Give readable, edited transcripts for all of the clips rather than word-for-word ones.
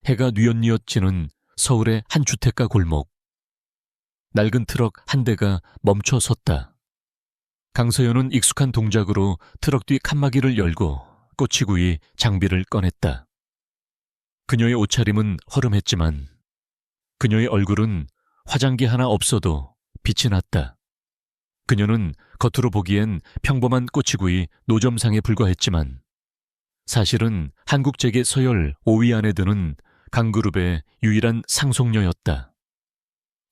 해가 뉘엿뉘엿 지는 서울의 한 주택가 골목. 낡은 트럭 한 대가 멈춰 섰다. 강서연은 익숙한 동작으로 트럭 뒤 칸막이를 열고 꼬치구이 장비를 꺼냈다. 그녀의 옷차림은 허름했지만 그녀의 얼굴은 화장기 하나 없어도 빛이 났다. 그녀는 겉으로 보기엔 평범한 꼬치구이 노점상에 불과했지만 사실은 한국제계 서열 5위 안에 드는 강그룹의 유일한 상속녀였다.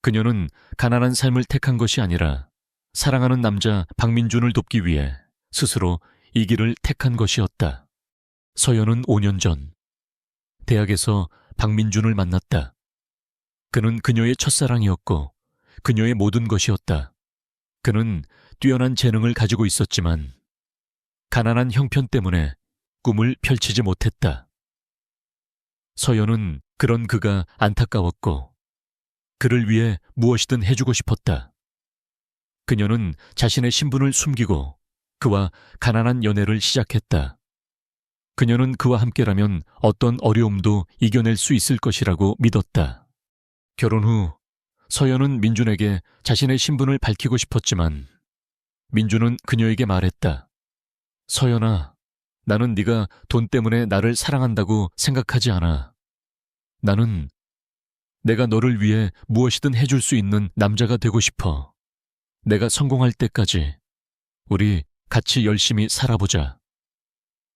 그녀는 가난한 삶을 택한 것이 아니라 사랑하는 남자 박민준을 돕기 위해 스스로 이 길을 택한 것이었다. 서연은 5년 전 대학에서 박민준을 만났다. 그는 그녀의 첫사랑이었고 그녀의 모든 것이었다. 그는 뛰어난 재능을 가지고 있었지만 가난한 형편 때문에 꿈을 펼치지 못했다. 서연은 그런 그가 안타까웠고 그를 위해 무엇이든 해주고 싶었다. 그녀는 자신의 신분을 숨기고 그와 가난한 연애를 시작했다. 그녀는 그와 함께라면 어떤 어려움도 이겨낼 수 있을 것이라고 믿었다. 결혼 후 서연은 민준에게 자신의 신분을 밝히고 싶었지만 민준은 그녀에게 말했다. 서연아, 나는 네가 돈 때문에 나를 사랑한다고 생각하지 않아. 나는 내가 너를 위해 무엇이든 해줄 수 있는 남자가 되고 싶어. 내가 성공할 때까지 우리 같이 열심히 살아보자.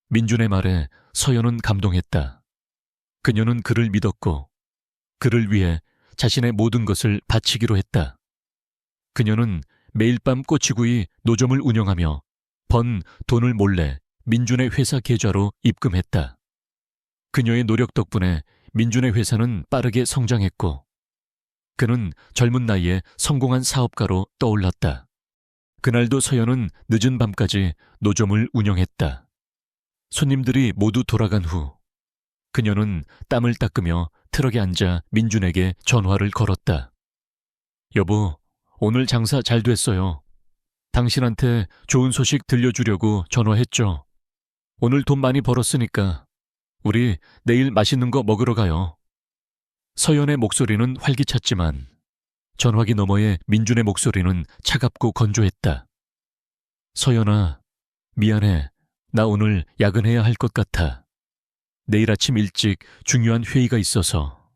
민준의 말에 서연은 감동했다. 그녀는 그를 믿었고 그를 위해 자신의 모든 것을 바치기로 했다. 그녀는 매일 밤 꼬치구이 노점을 운영하며 번 돈을 몰래 민준의 회사 계좌로 입금했다. 그녀의 노력 덕분에 민준의 회사는 빠르게 성장했고 그는 젊은 나이에 성공한 사업가로 떠올랐다. 그날도 서연은 늦은 밤까지 노점을 운영했다. 손님들이 모두 돌아간 후 그녀는 땀을 닦으며 트럭에 앉아 민준에게 전화를 걸었다. 여보, 오늘 장사 잘 됐어요. 당신한테 좋은 소식 들려주려고 전화했죠. 오늘 돈 많이 벌었으니까 우리 내일 맛있는 거 먹으러 가요. 서연의 목소리는 활기찼지만 전화기 너머의 민준의 목소리는 차갑고 건조했다. 서연아, 미안해. 나 오늘 야근해야 할 것 같아. 내일 아침 일찍 중요한 회의가 있어서.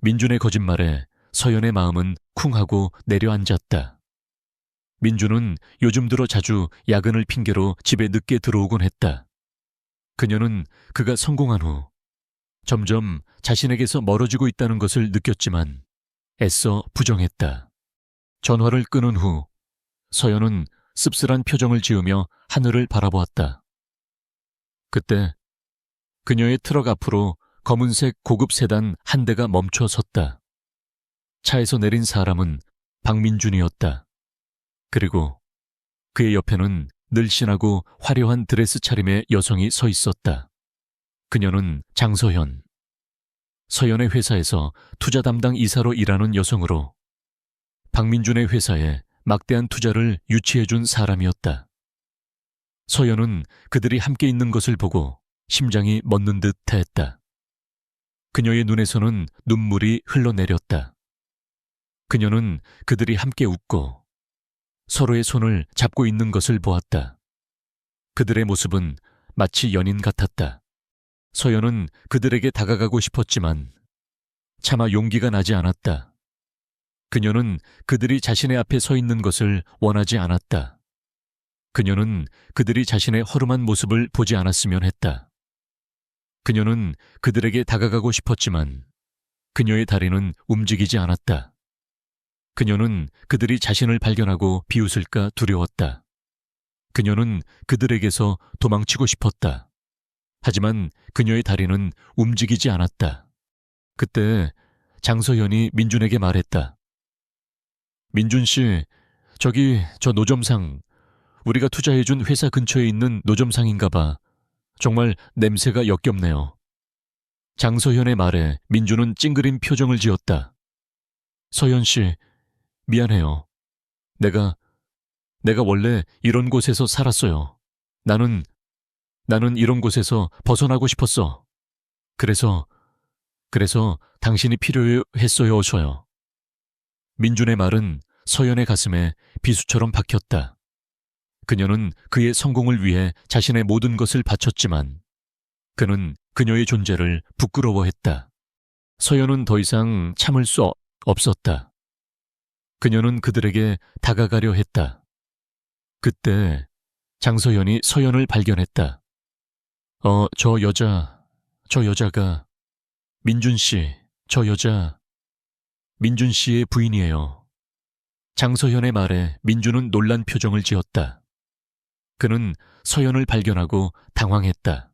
민준의 거짓말에 서연의 마음은 쿵하고 내려앉았다. 민준은 요즘 들어 자주 야근을 핑계로 집에 늦게 들어오곤 했다. 그녀는 그가 성공한 후 점점 자신에게서 멀어지고 있다는 것을 느꼈지만 애써 부정했다. 전화를 끊은 후 서연은 씁쓸한 표정을 지으며 하늘을 바라보았다. 그때 그녀의 트럭 앞으로 검은색 고급 세단 한 대가 멈춰 섰다. 차에서 내린 사람은 박민준이었다. 그리고 그의 옆에는 늘씬하고 화려한 드레스 차림의 여성이 서 있었다. 그녀는 장서연. 서연의 회사에서 투자 담당 이사로 일하는 여성으로 박민준의 회사에 막대한 투자를 유치해준 사람이었다. 서연은 그들이 함께 있는 것을 보고 심장이 멎는 듯 했다. 그녀의 눈에서는 눈물이 흘러내렸다. 그녀는 그들이 함께 웃고 서로의 손을 잡고 있는 것을 보았다. 그들의 모습은 마치 연인 같았다. 서연은 그들에게 다가가고 싶었지만 차마 용기가 나지 않았다. 그녀는 그들이 자신의 앞에 서 있는 것을 원하지 않았다. 그녀는 그들이 자신의 허름한 모습을 보지 않았으면 했다. 그녀는 그들에게 다가가고 싶었지만 그녀의 다리는 움직이지 않았다. 그녀는 그들이 자신을 발견하고 비웃을까 두려웠다. 그녀는 그들에게서 도망치고 싶었다. 하지만 그녀의 다리는 움직이지 않았다. 그때 장서연이 민준에게 말했다. 민준 씨, 저기 저 노점상, 우리가 투자해준 회사 근처에 있는 노점상인가 봐. 정말 냄새가 역겹네요. 장서연의 말에 민준은 찡그린 표정을 지었다. 서연 씨, 미안해요. 내가 원래 이런 곳에서 살았어요. 나는 이런 곳에서 벗어나고 싶었어. 그래서 그래서 당신이 필요했어요서요. 민준의 말은 서연의 가슴에 비수처럼 박혔다. 그녀는 그의 성공을 위해 자신의 모든 것을 바쳤지만 그는 그녀의 존재를 부끄러워했다. 서연은 더 이상 참을 수 없었다. 그녀는 그들에게 다가가려 했다. 그때 장서연이 서연을 발견했다. 저 여자가 민준 씨, 민준 씨의 부인이에요. 장서연의 말에 민준은 놀란 표정을 지었다. 그는 서연을 발견하고 당황했다.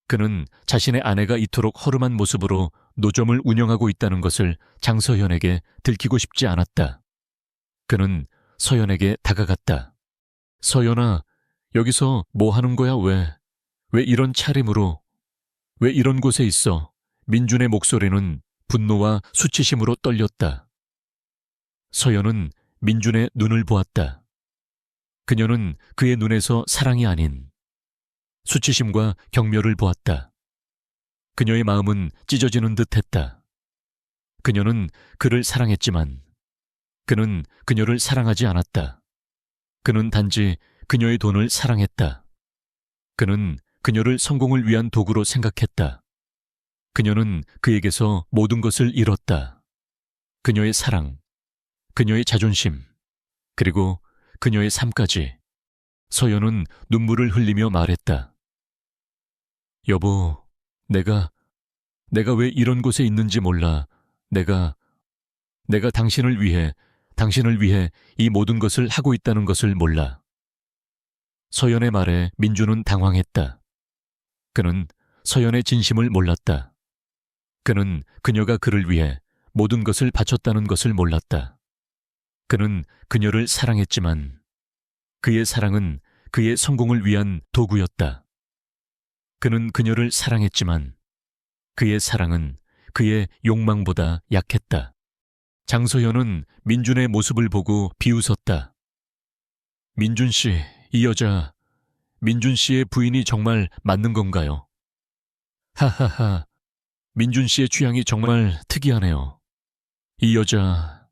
그는 자신의 아내가 이토록 허름한 모습으로 노점을 운영하고 있다는 것을 장서연에게 들키고 싶지 않았다. 그는 서연에게 다가갔다. 서연아, 여기서 뭐 하는 거야, 왜 이런 차림으로, 왜 이런 곳에 있어? 민준의 목소리는 분노와 수치심으로 떨렸다. 서연은 민준의 눈을 보았다. 그녀는 그의 눈에서 사랑이 아닌 수치심과 경멸을 보았다. 그녀의 마음은 찢어지는 듯 했다. 그녀는 그를 사랑했지만 그는 그녀를 사랑하지 않았다. 그는 단지 그녀의 돈을 사랑했다. 그는 그녀를 성공을 위한 도구로 생각했다. 그녀는 그에게서 모든 것을 잃었다. 그녀의 사랑, 그녀의 자존심, 그리고 그녀의 삶까지. 서연은 눈물을 흘리며 말했다. 여보, 내가 왜 이런 곳에 있는지 몰라. 내가 당신을 위해 이 모든 것을 하고 있다는 것을 몰라. 서연의 말에 민준은 당황했다. 그는 서연의 진심을 몰랐다. 그는 그녀가 그를 위해 모든 것을 바쳤다는 것을 몰랐다. 그는 그녀를 사랑했지만 그의 사랑은 그의 성공을 위한 도구였다. 그는 그녀를 사랑했지만 그의 사랑은 그의 욕망보다 약했다. 장서연은 민준의 모습을 보고 비웃었다. 민준 씨, 이 여자, 민준 씨의 부인이 정말 맞는 건가요? 하하하, 민준 씨의 취향이 정말 특이하네요. 이 여자,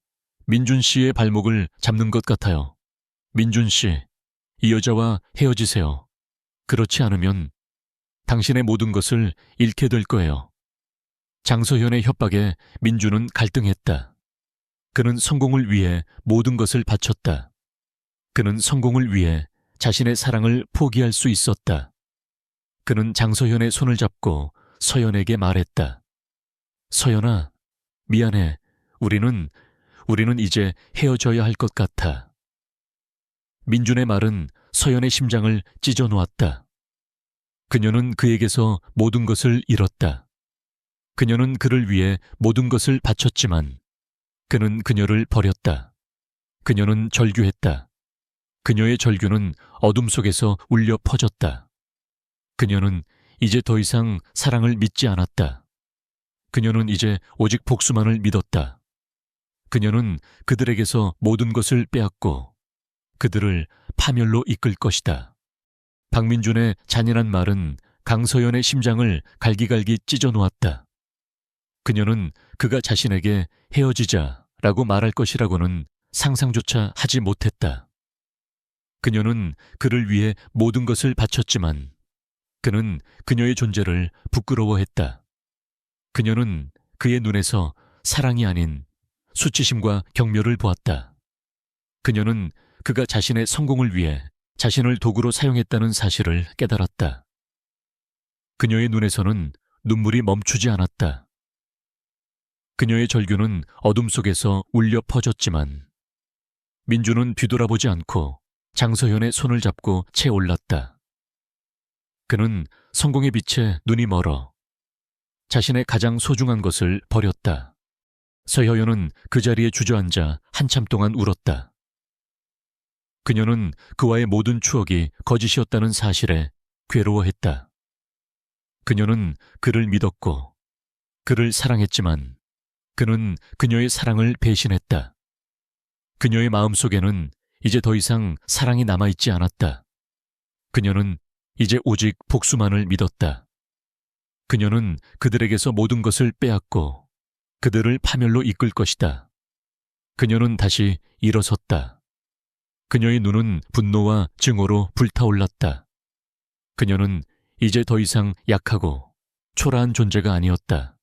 민준 씨의 발목을 잡는 것 같아요. 민준 씨, 이 여자와 헤어지세요. 그렇지 않으면 당신의 모든 것을 잃게 될 거예요. 장서현의 협박에 민준은 갈등했다. 그는 성공을 위해 모든 것을 바쳤다. 그는 성공을 위해 자신의 사랑을 포기할 수 있었다. 그는 장서현의 손을 잡고 서연에게 말했다. 서연아, 미안해. 우리는 이제 헤어져야 할 것 같아. 민준의 말은 서연의 심장을 찢어 놓았다. 그녀는 그에게서 모든 것을 잃었다. 그녀는 그를 위해 모든 것을 바쳤지만 그는 그녀를 버렸다. 그녀는 절규했다. 그녀의 절규는 어둠 속에서 울려 퍼졌다. 그녀는 이제 더 이상 사랑을 믿지 않았다. 그녀는 이제 오직 복수만을 믿었다. 그녀는 그들에게서 모든 것을 빼앗고 그들을 파멸로 이끌 것이다. 박민준의 잔인한 말은 강서연의 심장을 갈기갈기 찢어 놓았다. 그녀는 그가 자신에게 헤어지자라고 말할 것이라고는 상상조차 하지 못했다. 그녀는 그를 위해 모든 것을 바쳤지만 그는 그녀의 존재를 부끄러워했다. 그녀는 그의 눈에서 사랑이 아닌 수치심과 경멸을 보았다. 그녀는 그가 자신의 성공을 위해 자신을 도구로 사용했다는 사실을 깨달았다. 그녀의 눈에서는 눈물이 멈추지 않았다. 그녀의 절규는 어둠 속에서 울려 퍼졌지만 민준은 뒤돌아보지 않고 장서현의 손을 잡고 채 올랐다. 그는 성공의 빛에 눈이 멀어 자신의 가장 소중한 것을 버렸다. 서여연은 그 자리에 주저앉아 한참 동안 울었다. 그녀는 그와의 모든 추억이 거짓이었다는 사실에 괴로워했다. 그녀는 그를 믿었고 그를 사랑했지만 그는 그녀의 사랑을 배신했다. 그녀의 마음속에는 이제 더 이상 사랑이 남아있지 않았다. 그녀는 이제 오직 복수만을 믿었다. 그녀는 그들에게서 모든 것을 빼앗고 그들을 파멸로 이끌 것이다. 그녀는 다시 일어섰다. 그녀의 눈은 분노와 증오로 불타올랐다. 그녀는 이제 더 이상 약하고 초라한 존재가 아니었다.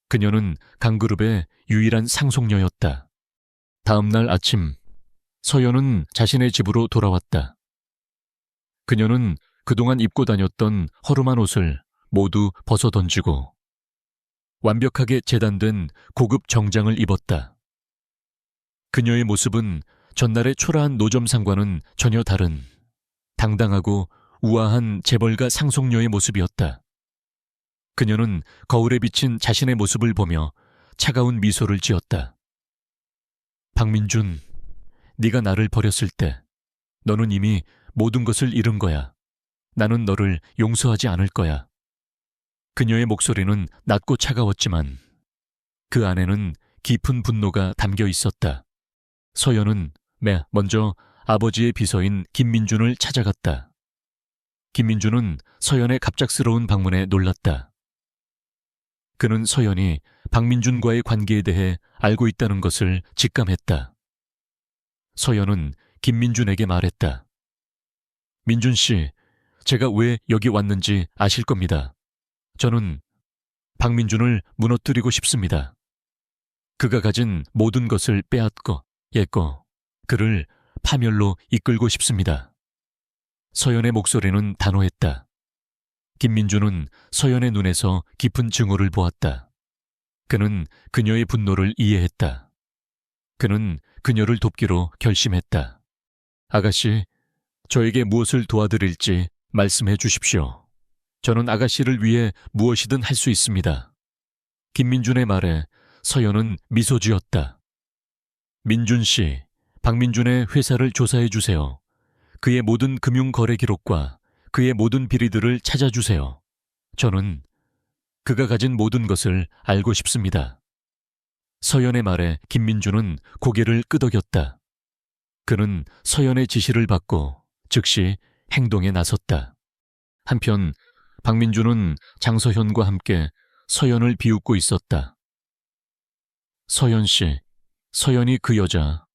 그녀는 강그룹의 유일한 상속녀였다. 다음 날 아침, 서연은 자신의 집으로 돌아왔다. 그녀는 그동안 입고 다녔던 허름한 옷을 모두 벗어던지고 완벽하게 재단된 고급 정장을 입었다. 그녀의 모습은 전날의 초라한 노점상과는 전혀 다른 당당하고 우아한 재벌가 상속녀의 모습이었다. 그녀는 거울에 비친 자신의 모습을 보며 차가운 미소를 지었다. 박민준, 네가 나를 버렸을 때 너는 이미 모든 것을 잃은 거야. 나는 너를 용서하지 않을 거야. 그녀의 목소리는 낮고 차가웠지만 그 안에는 깊은 분노가 담겨 있었다. 서연은 먼저 아버지의 비서인 김민준을 찾아갔다. 김민준은 서연의 갑작스러운 방문에 놀랐다. 그는 서연이 박민준과의 관계에 대해 알고 있다는 것을 직감했다. 서연은 김민준에게 말했다. 민준 씨, 제가 왜 여기 왔는지 아실 겁니다. 저는 박민준을 무너뜨리고 싶습니다. 그가 가진 모든 것을 빼앗고 그를 파멸로 이끌고 싶습니다. 서연의 목소리는 단호했다. 김민준은 서연의 눈에서 깊은 증오를 보았다. 그는 그녀의 분노를 이해했다. 그는 그녀를 돕기로 결심했다. 아가씨, 저에게 무엇을 도와드릴지 말씀해 주십시오. 저는 아가씨를 위해 무엇이든 할 수 있습니다. 김민준의 말에 서연은 미소 지었다. 민준 씨, 박민준의 회사를 조사해 주세요. 그의 모든 금융 거래 기록과 그의 모든 비리들을 찾아주세요. 저는 그가 가진 모든 것을 알고 싶습니다. 서연의 말에 김민준은 고개를 끄덕였다. 그는 서연의 지시를 받고 즉시 행동에 나섰다. 한편 박민준은 장서현과 함께 서연을 비웃고 있었다. 서연 씨, 서연이 그 여자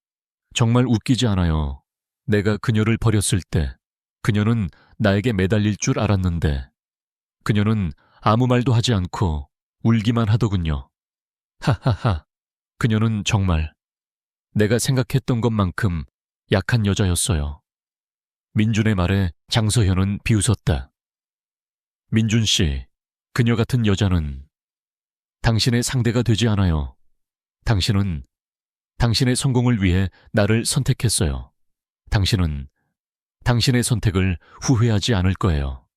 정말 웃기지 않아요. 내가 그녀를 버렸을 때 그녀는 나에게 매달릴 줄 알았는데 그녀는 아무 말도 하지 않고 울기만 하더군요. 하하하, 그녀는 정말 내가 생각했던 것만큼 약한 여자였어요. 민준의 말에 장서현은 비웃었다. 민준 씨, 그녀 같은 여자는 당신의 상대가 되지 않아요. 당신은 당신의 성공을 위해 나를 선택했어요. 당신은 당신의 선택을 후회하지 않을 거예요.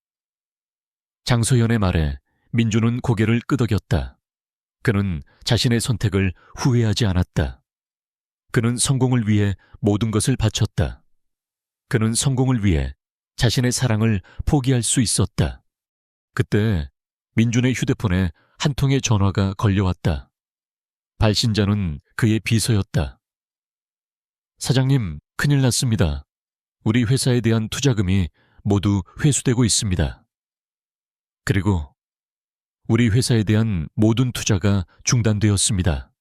장소연의 말에 민준은 고개를 끄덕였다. 그는 자신의 선택을 후회하지 않았다. 그는 성공을 위해 모든 것을 바쳤다. 그는 성공을 위해 자신의 사랑을 포기할 수 있었다. 그때 민준의 휴대폰에 한 통의 전화가 걸려왔다. 발신자는 그의 비서였다. 사장님, 큰일 났습니다. 우리 회사에 대한 투자금이 모두 회수되고 있습니다. 그리고 우리 회사에 대한 모든 투자가 중단되었습니다.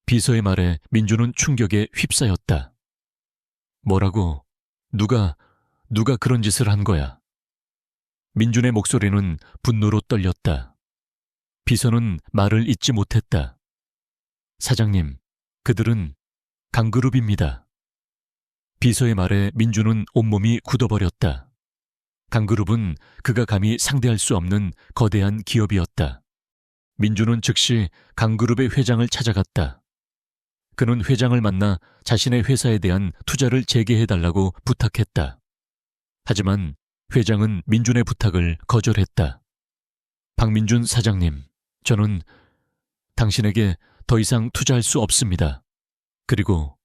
비서의 말에 민준은 충격에 휩싸였다. 뭐라고? 누가 그런 짓을 한 거야? 민준의 목소리는 분노로 떨렸다. 비서는 말을 잇지 못했다. 사장님, 그들은 강그룹입니다. 비서의 말에 민준은 온몸이 굳어버렸다. 강그룹은 그가 감히 상대할 수 없는 거대한 기업이었다. 민준은 즉시 강그룹의 회장을 찾아갔다. 그는 회장을 만나 자신의 회사에 대한 투자를 재개해달라고 부탁했다. 하지만 회장은 민준의 부탁을 거절했다. 박민준 사장님, 저는 당신에게 더 이상 투자할 수 없습니다. 그리고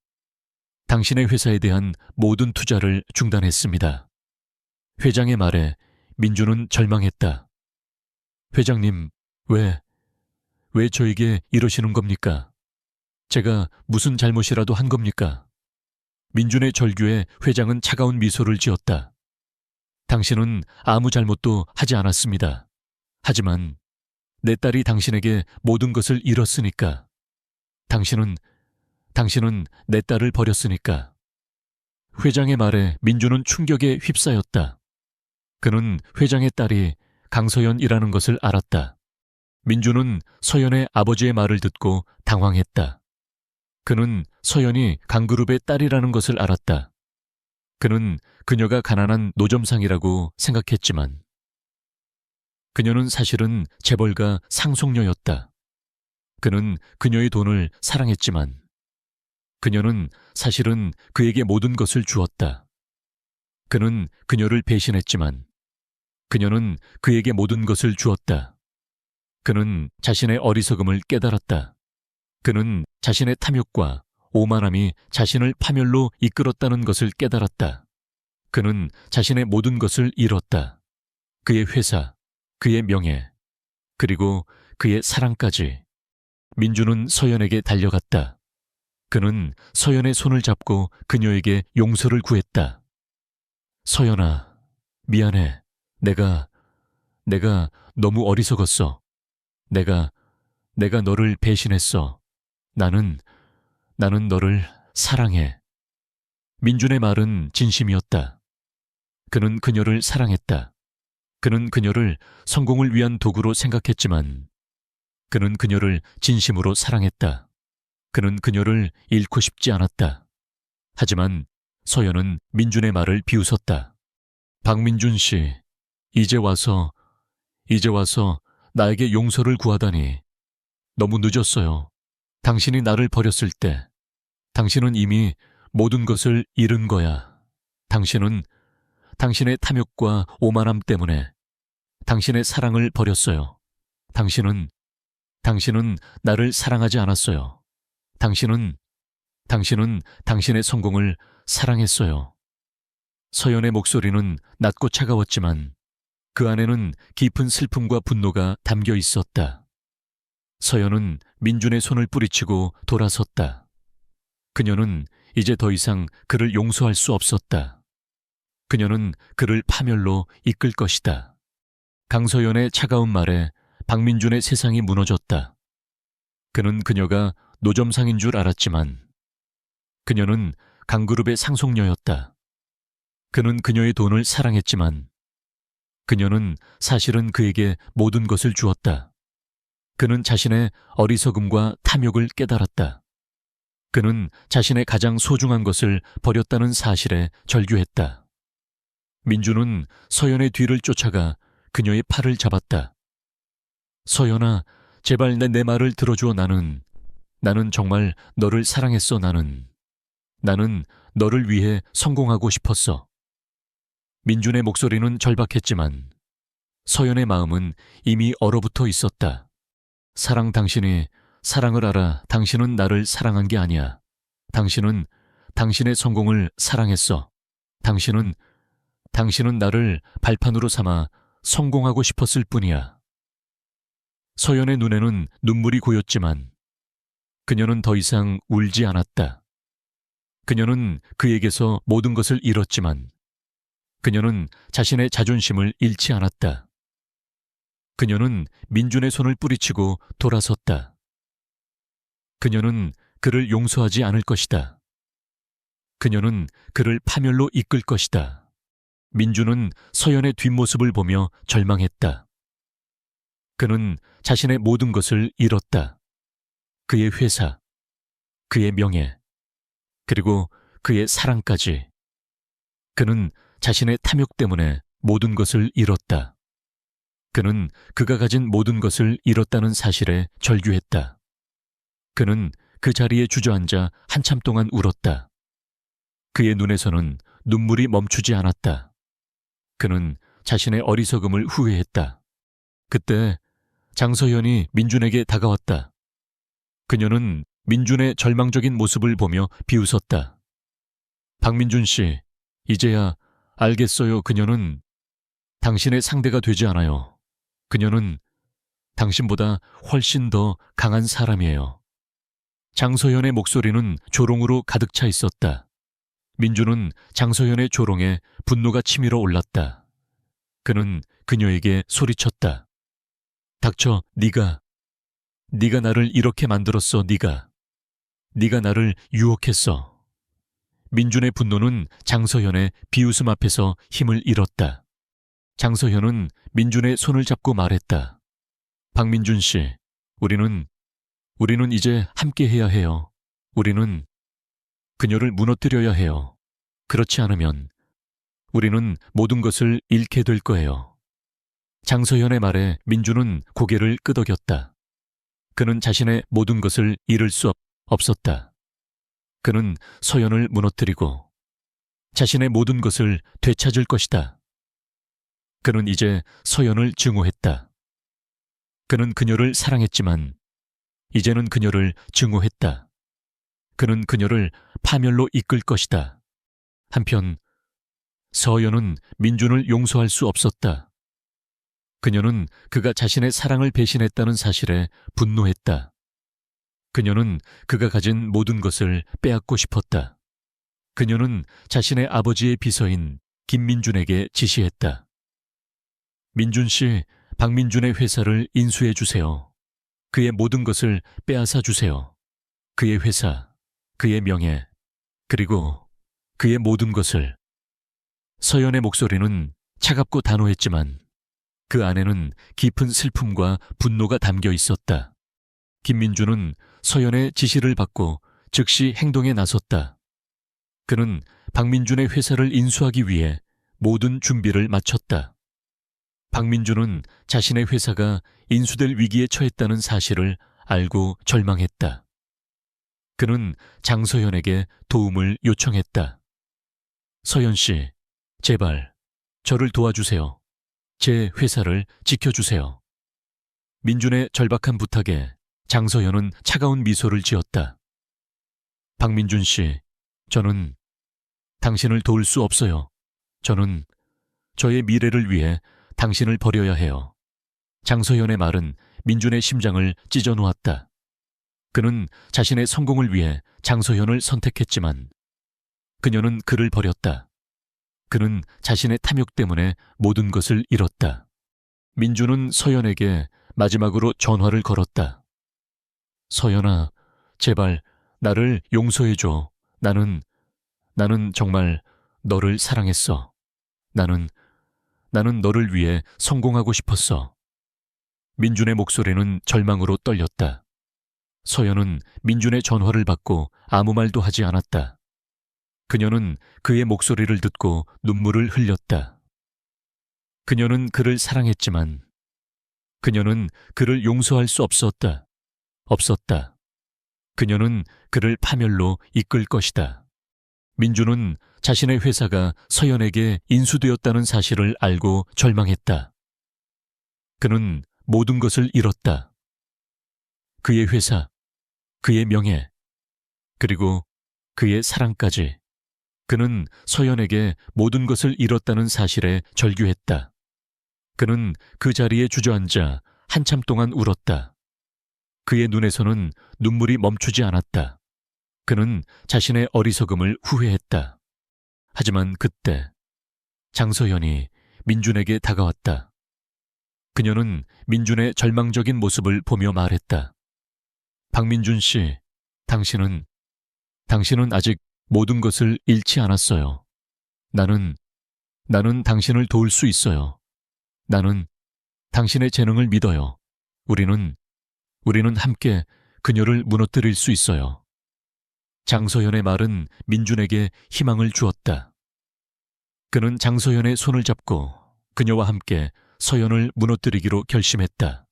당신의 회사에 대한 모든 투자를 중단했습니다. 회장의 말에 민준은 절망했다. 회장님, 왜 저에게 이러시는 겁니까? 제가 무슨 잘못이라도 한 겁니까? 민준의 절규에 회장은 차가운 미소를 지었다. 당신은 아무 잘못도 하지 않았습니다. 하지만 내 딸이 당신에게 모든 것을 잃었으니까. 당신은 내 딸을 버렸으니까. 회장의 말에 민주는 충격에 휩싸였다. 그는 회장의 딸이 강서연이라는 것을 알았다. 민주는 서연의 아버지의 말을 듣고 당황했다. 그는 서연이 강그룹의 딸이라는 것을 알았다. 그는 그녀가 가난한 노점상이라고 생각했지만 그녀는 사실은 재벌가 상속녀였다. 그는 그녀의 돈을 사랑했지만 그녀는 사실은 그에게 모든 것을 주었다. 그는 그녀를 배신했지만 그녀는 그에게 모든 것을 주었다. 그는 자신의 어리석음을 깨달았다. 그는 자신의 탐욕과 오만함이 자신을 파멸로 이끌었다는 것을 깨달았다. 그는 자신의 모든 것을 잃었다. 그의 회사, 그의 명예, 그리고 그의 사랑까지. 민주는 서연에게 달려갔다. 그는 서연의 손을 잡고 그녀에게 용서를 구했다. 서연아, 미안해. 내가 너무 어리석었어. 내가 너를 배신했어. 나는 너를 사랑해. 민준의 말은 진심이었다. 그는 그녀를 사랑했다. 그는 그녀를 성공을 위한 도구로 생각했지만 그는 그녀를 진심으로 사랑했다. 그는 그녀를 잃고 싶지 않았다. 하지만 서연은 민준의 말을 비웃었다. 박민준 씨, 이제 와서 나에게 용서를 구하다니. 너무 늦었어요. 당신이 나를 버렸을 때 당신은 이미 모든 것을 잃은 거야. 당신은 당신의 탐욕과 오만함 때문에 당신의 사랑을 버렸어요. 당신은 나를 사랑하지 않았어요. 당신은 당신의 성공을 사랑했어요. 서연의 목소리는 낮고 차가웠지만 그 안에는 깊은 슬픔과 분노가 담겨 있었다. 서연은 민준의 손을 뿌리치고 돌아섰다. 그녀는 이제 더 이상 그를 용서할 수 없었다. 그녀는 그를 파멸로 이끌 것이다. 강서연의 차가운 말에 박민준의 세상이 무너졌다. 그는 그녀가 노점상인 줄 알았지만 그녀는 강그룹의 상속녀였다. 그는 그녀의 돈을 사랑했지만 그녀는 사실은 그에게 모든 것을 주었다. 그는 자신의 어리석음과 탐욕을 깨달았다. 그는 자신의 가장 소중한 것을 버렸다는 사실에 절규했다. 민주는 서연의 뒤를 쫓아가 그녀의 팔을 잡았다. 서연아, 제발 내 말을 들어줘. 나는 정말 너를 사랑했어. 나는 너를 위해 성공하고 싶었어. 민준의 목소리는 절박했지만 서연의 마음은 이미 얼어붙어 있었다. 당신이 사랑을 알아. 당신은 나를 사랑한 게 아니야. 당신은 당신의 성공을 사랑했어. 당신은 나를 발판으로 삼아 성공하고 싶었을 뿐이야. 서연의 눈에는 눈물이 고였지만 그녀는 더 이상 울지 않았다. 그녀는 그에게서 모든 것을 잃었지만 그녀는 자신의 자존심을 잃지 않았다. 그녀는 민준의 손을 뿌리치고 돌아섰다. 그녀는 그를 용서하지 않을 것이다. 그녀는 그를 파멸로 이끌 것이다. 민준은 서연의 뒷모습을 보며 절망했다. 그는 자신의 모든 것을 잃었다. 그의 회사, 그의 명예, 그리고 그의 사랑까지. 그는 자신의 탐욕 때문에 모든 것을 잃었다. 그는 그가 가진 모든 것을 잃었다는 사실에 절규했다. 그는 그 자리에 주저앉아 한참 동안 울었다. 그의 눈에서는 눈물이 멈추지 않았다. 그는 자신의 어리석음을 후회했다. 그때 장서연이 민준에게 다가왔다. 그녀는 민준의 절망적인 모습을 보며 비웃었다. 박민준 씨, 이제야 알겠어요. 그녀는 당신의 상대가 되지 않아요. 그녀는 당신보다 훨씬 더 강한 사람이에요. 장서연의 목소리는 조롱으로 가득 차 있었다. 민준은 장서연의 조롱에 분노가 치밀어 올랐다. 그는 그녀에게 소리쳤다. 닥쳐. 네가 나를 이렇게 만들었어. 네가 나를 유혹했어. 민준의 분노는 장서현의 비웃음 앞에서 힘을 잃었다. 장서현은 민준의 손을 잡고 말했다. 박민준 씨, 우리는 이제 함께 해야 해요. 우리는 그녀를 무너뜨려야 해요. 그렇지 않으면 우리는 모든 것을 잃게 될 거예요. 장서현의 말에 민준은 고개를 끄덕였다. 그는 자신의 모든 것을 잃을 수 없었다. 그는 서연을 무너뜨리고 자신의 모든 것을 되찾을 것이다. 그는 이제 서연을 증오했다. 그는 그녀를 사랑했지만 이제는 그녀를 증오했다. 그는 그녀를 파멸로 이끌 것이다. 한편 서연은 민준을 용서할 수 없었다. 그녀는 그가 자신의 사랑을 배신했다는 사실에 분노했다. 그녀는 그가 가진 모든 것을 빼앗고 싶었다. 그녀는 자신의 아버지의 비서인 김민준에게 지시했다. 민준 씨, 박민준의 회사를 인수해 주세요. 그의 모든 것을 빼앗아 주세요. 그의 회사, 그의 명예, 그리고 그의 모든 것을. 서연의 목소리는 차갑고 단호했지만 그 안에는 깊은 슬픔과 분노가 담겨 있었다. 김민준은 서연의 지시를 받고 즉시 행동에 나섰다. 그는 박민준의 회사를 인수하기 위해 모든 준비를 마쳤다. 박민준은 자신의 회사가 인수될 위기에 처했다는 사실을 알고 절망했다. 그는 장서연에게 도움을 요청했다. 서연 씨, 제발 저를 도와주세요. 제 회사를 지켜주세요. 민준의 절박한 부탁에 장서연은 차가운 미소를 지었다. 박민준 씨, 저는 당신을 도울 수 없어요. 저는 저의 미래를 위해 당신을 버려야 해요. 장서연의 말은 민준의 심장을 찢어 놓았다. 그는 자신의 성공을 위해 장서연을 선택했지만 그녀는 그를 버렸다. 그는 자신의 탐욕 때문에 모든 것을 잃었다. 민준은 서연에게 마지막으로 전화를 걸었다. 서연아, 제발 나를 용서해줘. 나는 정말 너를 사랑했어. 나는 너를 위해 성공하고 싶었어. 민준의 목소리는 절망으로 떨렸다. 서연은 민준의 전화를 받고 아무 말도 하지 않았다. 그녀는 그의 목소리를 듣고 눈물을 흘렸다. 그녀는 그를 사랑했지만 그녀는 그를 용서할 수 없었다. 그녀는 그를 파멸로 이끌 것이다. 민준은 자신의 회사가 서연에게 인수되었다는 사실을 알고 절망했다. 그는 모든 것을 잃었다. 그의 회사, 그의 명예, 그리고 그의 사랑까지. 그는 서연에게 모든 것을 잃었다는 사실에 절규했다. 그는 그 자리에 주저앉아 한참 동안 울었다. 그의 눈에서는 눈물이 멈추지 않았다. 그는 자신의 어리석음을 후회했다. 하지만 그때 장서연이 민준에게 다가왔다. 그녀는 민준의 절망적인 모습을 보며 말했다. 박민준 씨, 당신은 아직 모든 것을 잃지 않았어요. 나는 당신을 도울 수 있어요. 나는 당신의 재능을 믿어요. 우리는 함께 그녀를 무너뜨릴 수 있어요. 장서연의 말은 민준에게 희망을 주었다. 그는 장서연의 손을 잡고 그녀와 함께 서연을 무너뜨리기로 결심했다.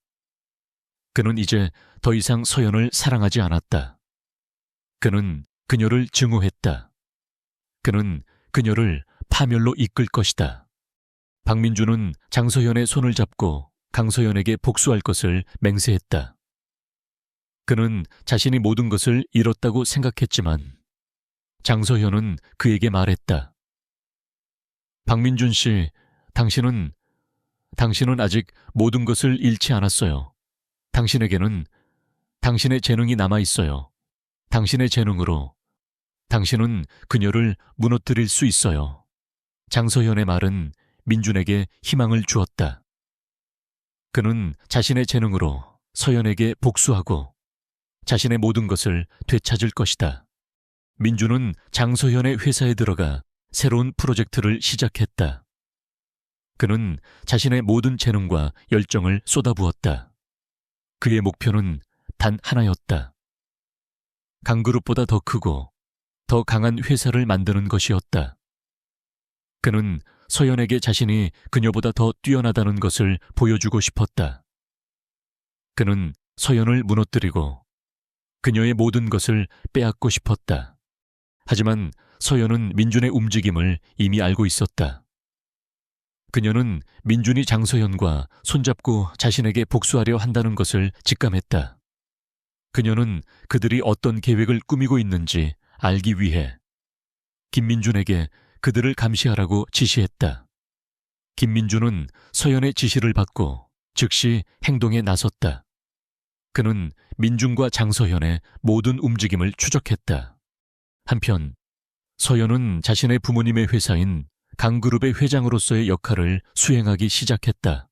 그는 이제 더 이상 서연을 사랑하지 않았다. 그는 그녀를 증오했다. 그는 그녀를 파멸로 이끌 것이다. 박민준은 장서연의 손을 잡고 강서연에게 복수할 것을 맹세했다. 그는 자신이 모든 것을 잃었다고 생각했지만 장서연은 그에게 말했다. 박민준 씨, 당신은 아직 모든 것을 잃지 않았어요. 당신에게는 당신의 재능이 남아 있어요. 당신의 재능으로 당신은 그녀를 무너뜨릴 수 있어요. 장서연의 말은 민준에게 희망을 주었다. 그는 자신의 재능으로 서연에게 복수하고 자신의 모든 것을 되찾을 것이다. 민주는 장서현의 회사에 들어가 새로운 프로젝트를 시작했다. 그는 자신의 모든 재능과 열정을 쏟아부었다. 그의 목표는 단 하나였다. 강그룹보다 더 크고 더 강한 회사를 만드는 것이었다. 그는 서연에게 자신이 그녀보다 더 뛰어나다는 것을 보여주고 싶었다. 그는 서연을 무너뜨리고 그녀의 모든 것을 빼앗고 싶었다. 하지만 서연은 민준의 움직임을 이미 알고 있었다. 그녀는 민준이 장서연과 손잡고 자신에게 복수하려 한다는 것을 직감했다. 그녀는 그들이 어떤 계획을 꾸미고 있는지 알기 위해 김민준에게 그들을 감시하라고 지시했다. 김민준은 서연의 지시를 받고 즉시 행동에 나섰다. 그는 민준과 장서연의 모든 움직임을 추적했다. 한편 서연은 자신의 부모님의 회사인 강그룹의 회장으로서의 역할을 수행하기 시작했다.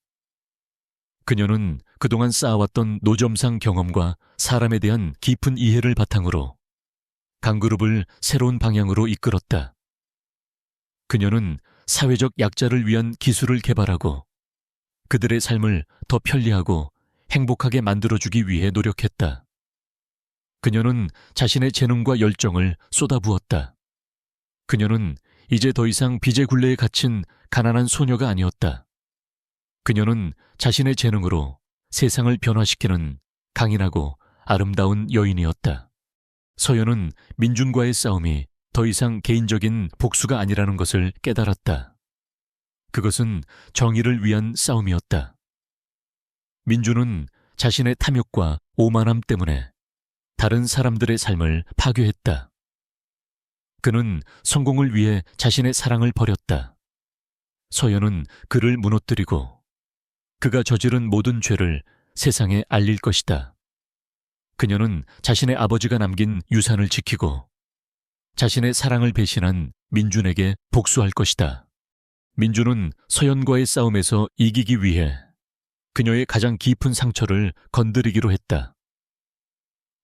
그녀는 그동안 쌓아왔던 노점상 경험과 사람에 대한 깊은 이해를 바탕으로 강그룹을 새로운 방향으로 이끌었다. 그녀는 사회적 약자를 위한 기술을 개발하고 그들의 삶을 더 편리하고 행복하게 만들어주기 위해 노력했다. 그녀는 자신의 재능과 열정을 쏟아부었다. 그녀는 이제 더 이상 빚의 굴레에 갇힌 가난한 소녀가 아니었다. 그녀는 자신의 재능으로 세상을 변화시키는 강인하고 아름다운 여인이었다. 서연은 민준과의 싸움이 더 이상 개인적인 복수가 아니라는 것을 깨달았다. 그것은 정의를 위한 싸움이었다. 민준은 자신의 탐욕과 오만함 때문에 다른 사람들의 삶을 파괴했다. 그는 성공을 위해 자신의 사랑을 버렸다. 서연은 그를 무너뜨리고 그가 저지른 모든 죄를 세상에 알릴 것이다. 그녀는 자신의 아버지가 남긴 유산을 지키고 자신의 사랑을 배신한 민준에게 복수할 것이다. 민준은 서연과의 싸움에서 이기기 위해 그녀의 가장 깊은 상처를 건드리기로 했다.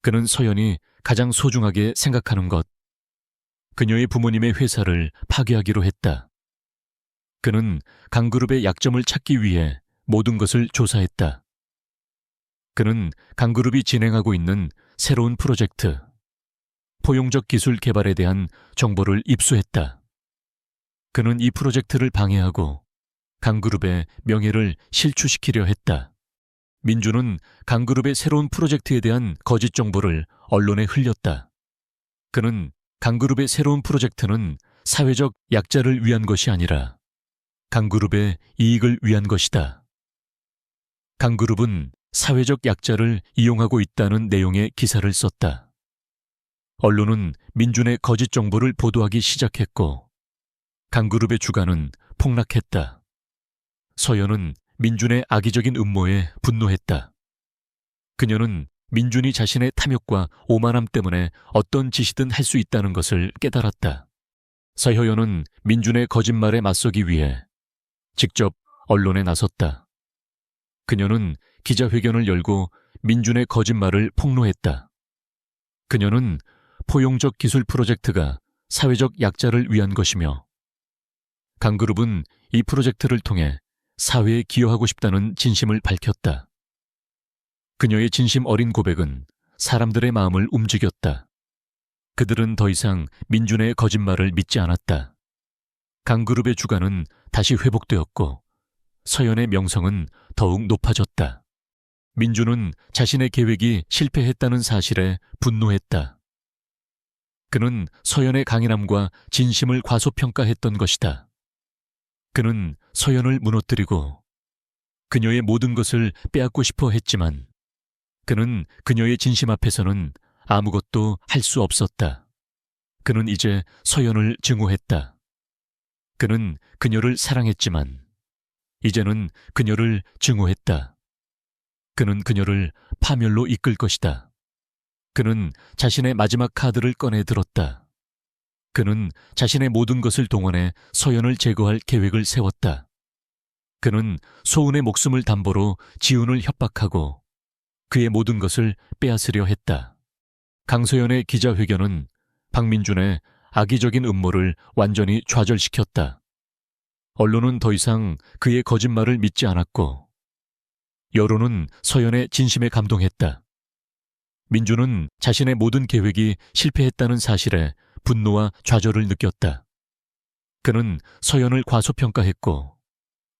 그는 서연이 가장 소중하게 생각하는 것, 그녀의 부모님의 회사를 파괴하기로 했다. 그는 강그룹의 약점을 찾기 위해 모든 것을 조사했다. 그는 강그룹이 진행하고 있는 새로운 프로젝트, 포용적 기술 개발에 대한 정보를 입수했다. 그는 이 프로젝트를 방해하고 강그룹의 명예를 실추시키려 했다. 민주는 강그룹의 새로운 프로젝트에 대한 거짓 정보를 언론에 흘렸다. 그는 강그룹의 새로운 프로젝트는 사회적 약자를 위한 것이 아니라 강그룹의 이익을 위한 것이다. 강그룹은 사회적 약자를 이용하고 있다는 내용의 기사를 썼다. 언론은 민준의 거짓 정보를 보도하기 시작했고 강그룹의 주가는 폭락했다. 서연은 민준의 악의적인 음모에 분노했다. 그녀는 민준이 자신의 탐욕과 오만함 때문에 어떤 짓이든 할 수 있다는 것을 깨달았다. 서효연은 민준의 거짓말에 맞서기 위해 직접 언론에 나섰다. 그녀는 기자회견을 열고 민준의 거짓말을 폭로했다. 그녀는 포용적 기술 프로젝트가 사회적 약자를 위한 것이며 강그룹은 이 프로젝트를 통해 사회에 기여하고 싶다는 진심을 밝혔다. 그녀의 진심 어린 고백은 사람들의 마음을 움직였다. 그들은 더 이상 민준의 거짓말을 믿지 않았다. 강그룹의 주가는 다시 회복되었고 서연의 명성은 더욱 높아졌다. 민준은 자신의 계획이 실패했다는 사실에 분노했다. 그는 서연의 강인함과 진심을 과소평가했던 것이다. 그는 서연을 무너뜨리고 그녀의 모든 것을 빼앗고 싶어 했지만 그는 그녀의 진심 앞에서는 아무것도 할 수 없었다. 그는 이제 서연을 증오했다. 그는 그녀를 사랑했지만 이제는 그녀를 증오했다. 그는 그녀를 파멸로 이끌 것이다. 그는 자신의 마지막 카드를 꺼내 들었다. 그는 자신의 모든 것을 동원해 서연을 제거할 계획을 세웠다. 그는 소은의 목숨을 담보로 지훈을 협박하고 그의 모든 것을 빼앗으려 했다. 강소연의 기자회견은 박민준의 악의적인 음모를 완전히 좌절시켰다. 언론은 더 이상 그의 거짓말을 믿지 않았고 여론은 서연의 진심에 감동했다. 민준은 자신의 모든 계획이 실패했다는 사실에 분노와 좌절을 느꼈다. 그는 서연을 과소평가했고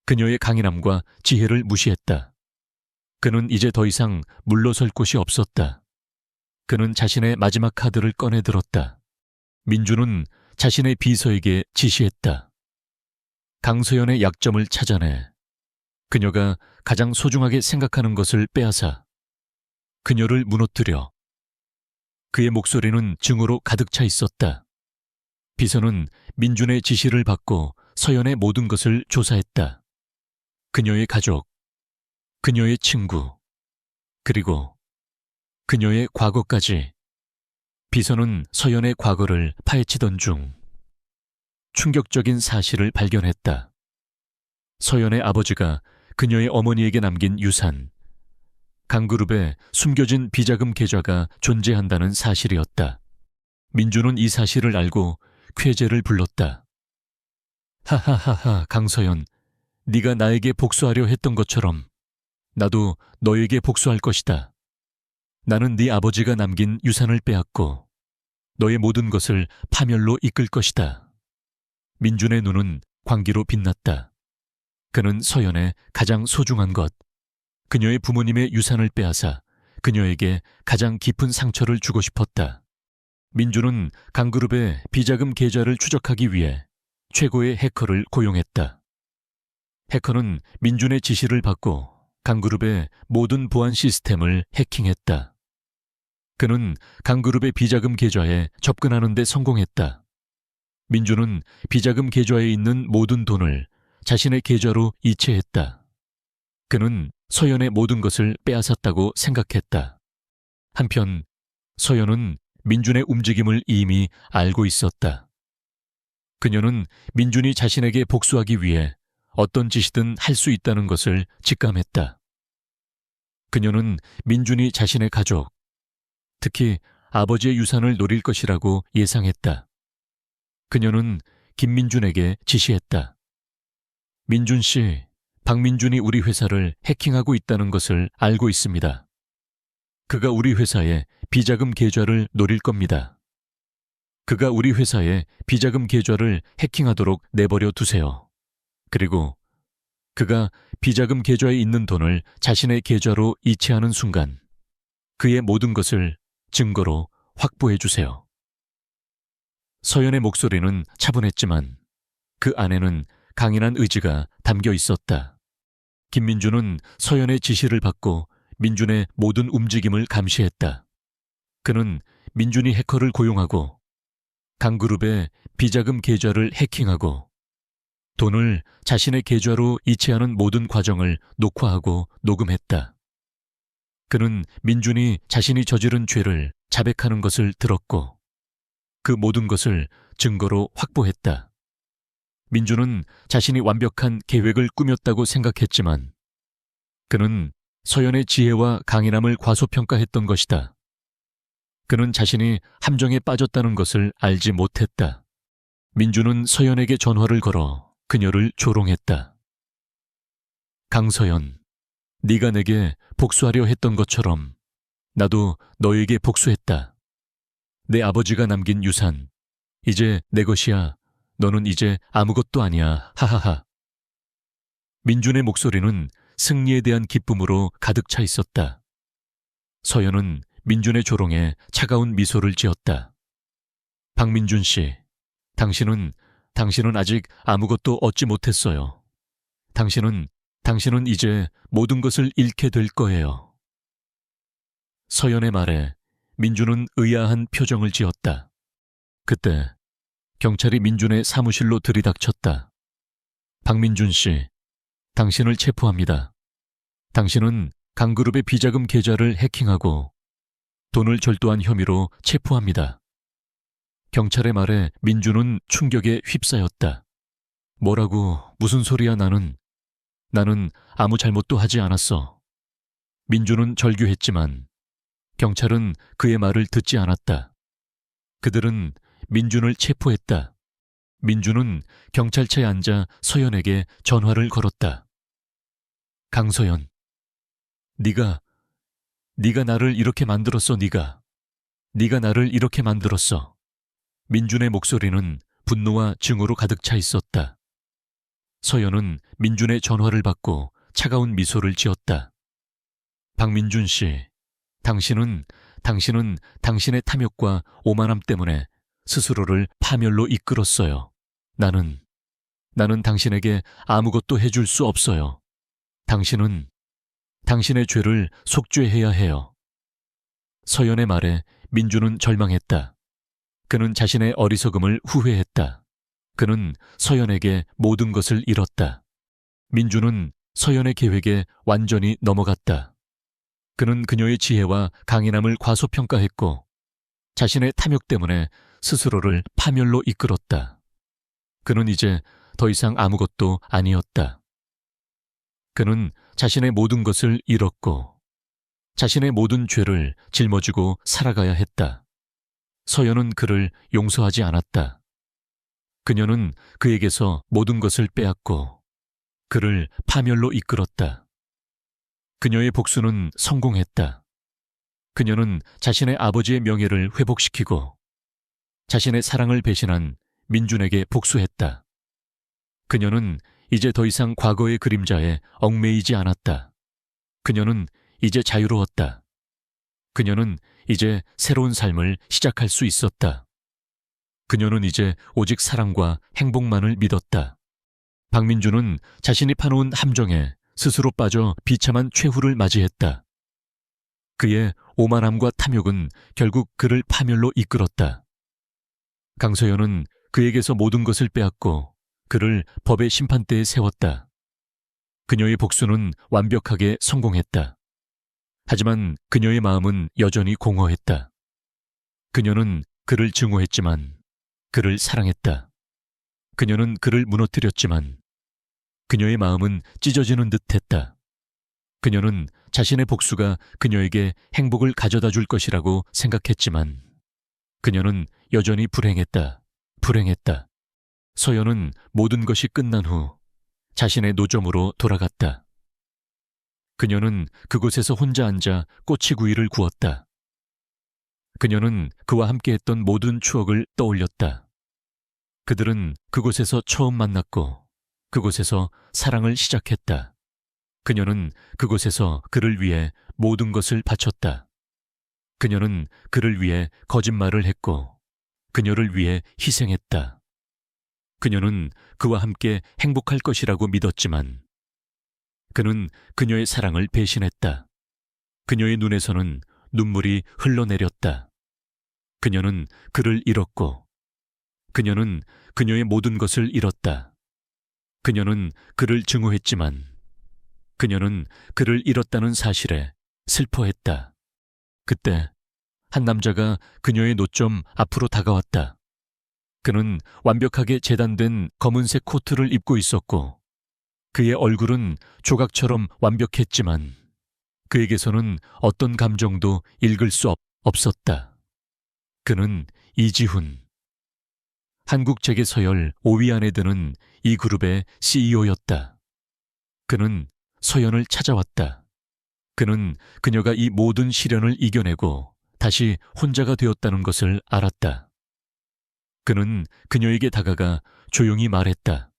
그녀의 강인함과 지혜를 무시했다. 그는 이제 더 이상 물러설 곳이 없었다. 그는 자신의 마지막 카드를 꺼내 들었다. 민준은 자신의 비서에게 지시했다. 강소연의 약점을 찾아내 그녀가 가장 소중하게 생각하는 것을 빼앗아 그녀를 무너뜨려. 그의 목소리는 증오로 가득 차 있었다. 비서는 민준의 지시를 받고 서연의 모든 것을 조사했다. 그녀의 가족, 그녀의 친구, 그리고 그녀의 과거까지. 비서는 서연의 과거를 파헤치던 중 충격적인 사실을 발견했다. 서연의 아버지가 그녀의 어머니에게 남긴 유산, 강그룹에 숨겨진 비자금 계좌가 존재한다는 사실이었다. 민준은 이 사실을 알고 쾌재를 불렀다. 하하하하, 강서연, 네가 나에게 복수하려 했던 것처럼 나도 너에게 복수할 것이다. 나는 네 아버지가 남긴 유산을 빼앗고 너의 모든 것을 파멸로 이끌 것이다. 민준의 눈은 광기로 빛났다. 그는 서연의 가장 소중한 것, 그녀의 부모님의 유산을 빼앗아 그녀에게 가장 깊은 상처를 주고 싶었다. 민준은 강그룹의 비자금 계좌를 추적하기 위해 최고의 해커를 고용했다. 해커는 민준의 지시를 받고 강그룹의 모든 보안 시스템을 해킹했다. 그는 강그룹의 비자금 계좌에 접근하는 데 성공했다. 민준은 비자금 계좌에 있는 모든 돈을 자신의 계좌로 이체했다. 그는 서연의 모든 것을 빼앗았다고 생각했다. 한편 서연은 민준의 움직임을 이미 알고 있었다. 그녀는 민준이 자신에게 복수하기 위해 어떤 짓이든 할 수 있다는 것을 직감했다. 그녀는 민준이 자신의 가족, 특히 아버지의 유산을 노릴 것이라고 예상했다. 그녀는 김민준에게 지시했다. 민준 씨, 박민준이 우리 회사를 해킹하고 있다는 것을 알고 있습니다. 그가 우리 회사에 비자금 계좌를 노릴 겁니다. 그가 우리 회사에 비자금 계좌를 해킹하도록 내버려 두세요. 그리고 그가 비자금 계좌에 있는 돈을 자신의 계좌로 이체하는 순간 그의 모든 것을 증거로 확보해 주세요. 서연의 목소리는 차분했지만 그 안에는 강인한 의지가 담겨 있었다. 김민준은 서연의 지시를 받고 민준의 모든 움직임을 감시했다. 그는 민준이 해커를 고용하고 강그룹의 비자금 계좌를 해킹하고 돈을 자신의 계좌로 이체하는 모든 과정을 녹화하고 녹음했다. 그는 민준이 자신이 저지른 죄를 자백하는 것을 들었고 그 모든 것을 증거로 확보했다. 민준은 자신이 완벽한 계획을 꾸몄다고 생각했지만 그는 서연의 지혜와 강인함을 과소평가했던 것이다. 그는 자신이 함정에 빠졌다는 것을 알지 못했다. 민준은 서연에게 전화를 걸어 그녀를 조롱했다. 강서연, 네가 내게 복수하려 했던 것처럼 나도 너에게 복수했다. 내 아버지가 남긴 유산, 이제 내 것이야. 너는 이제 아무것도 아니야. 하하하. 민준의 목소리는 승리에 대한 기쁨으로 가득 차 있었다. 서연은 민준의 조롱에 차가운 미소를 지었다. 박민준 씨, 당신은 아직 아무것도 얻지 못했어요. 당신은 이제 모든 것을 잃게 될 거예요. 서연의 말에 민준은 의아한 표정을 지었다. 그때 경찰이 민준의 사무실로 들이닥쳤다. 박민준 씨, 당신을 체포합니다. 당신은 강그룹의 비자금 계좌를 해킹하고 돈을 절도한 혐의로 체포합니다. 경찰의 말에 민준은 충격에 휩싸였다. 뭐라고, 무슨 소리야 나는. 나는 아무 잘못도 하지 않았어. 민주는 절규했지만 경찰은 그의 말을 듣지 않았다. 그들은 민준을 체포했다. 민준은 경찰차에 앉아 서연에게 전화를 걸었다. 강서연, 네가 나를 이렇게 만들었어. 네가 나를 이렇게 만들었어. 민준의 목소리는 분노와 증오로 가득 차 있었다. 서연은 민준의 전화를 받고 차가운 미소를 지었다. 박민준 씨, 당신은 당신의 탐욕과 오만함 때문에 스스로를 파멸로 이끌었어요. 나는 당신에게 아무것도 해줄 수 없어요. 당신은 당신의 죄를 속죄해야 해요. 서연의 말에 민준은 절망했다. 그는 자신의 어리석음을 후회했다. 그는 서연에게 모든 것을 잃었다. 민준은 서연의 계획에 완전히 넘어갔다. 그는 그녀의 지혜와 강인함을 과소평가했고 자신의 탐욕 때문에 스스로를 파멸로 이끌었다. 그는 이제 더 이상 아무것도 아니었다. 그는 자신의 모든 것을 잃었고 자신의 모든 죄를 짊어지고 살아가야 했다. 서연은 그를 용서하지 않았다. 그녀는 그에게서 모든 것을 빼앗고 그를 파멸로 이끌었다. 그녀의 복수는 성공했다. 그녀는 자신의 아버지의 명예를 회복시키고 자신의 사랑을 배신한 민준에게 복수했다. 그녀는 이제 더 이상 과거의 그림자에 얽매이지 않았다. 그녀는 이제 자유로웠다. 그녀는 이제 새로운 삶을 시작할 수 있었다. 그녀는 이제 오직 사랑과 행복만을 믿었다. 박민준은 자신이 파놓은 함정에 스스로 빠져 비참한 최후를 맞이했다. 그의 오만함과 탐욕은 결국 그를 파멸로 이끌었다. 강서연은 그에게서 모든 것을 빼앗고 그를 법의 심판대에 세웠다. 그녀의 복수는 완벽하게 성공했다. 하지만 그녀의 마음은 여전히 공허했다. 그녀는 그를 증오했지만 그를 사랑했다. 그녀는 그를 무너뜨렸지만 그녀의 마음은 찢어지는 듯했다. 그녀는 자신의 복수가 그녀에게 행복을 가져다 줄 것이라고 생각했지만 그녀는 여전히 불행했다. 서연은 모든 것이 끝난 후 자신의 노점으로 돌아갔다. 그녀는 그곳에서 혼자 앉아 꼬치구이를 구웠다. 그녀는 그와 함께했던 모든 추억을 떠올렸다. 그들은 그곳에서 처음 만났고 그곳에서 사랑을 시작했다. 그녀는 그곳에서 그를 위해 모든 것을 바쳤다. 그녀는 그를 위해 거짓말을 했고 그녀를 위해 희생했다. 그녀는 그와 함께 행복할 것이라고 믿었지만 그는 그녀의 사랑을 배신했다. 그녀의 눈에서는 눈물이 흘러내렸다. 그녀는 그를 잃었고 그녀는 그녀의 모든 것을 잃었다. 그녀는 그를 증오했지만 그녀는 그를 잃었다는 사실에 슬퍼했다. 그때 한 남자가 그녀의 노점 앞으로 다가왔다. 그는 완벽하게 재단된 검은색 코트를 입고 있었고 그의 얼굴은 조각처럼 완벽했지만 그에게서는 어떤 감정도 읽을 수 없었다. 그는 이지훈. 한국 재계서열 5위 안에 드는 이 그룹의 CEO였다. 그는 서연을 찾아왔다. 그는 그녀가 이 모든 시련을 이겨내고 다시 혼자가 되었다는 것을 알았다. 그는 그녀에게 다가가 조용히 말했다.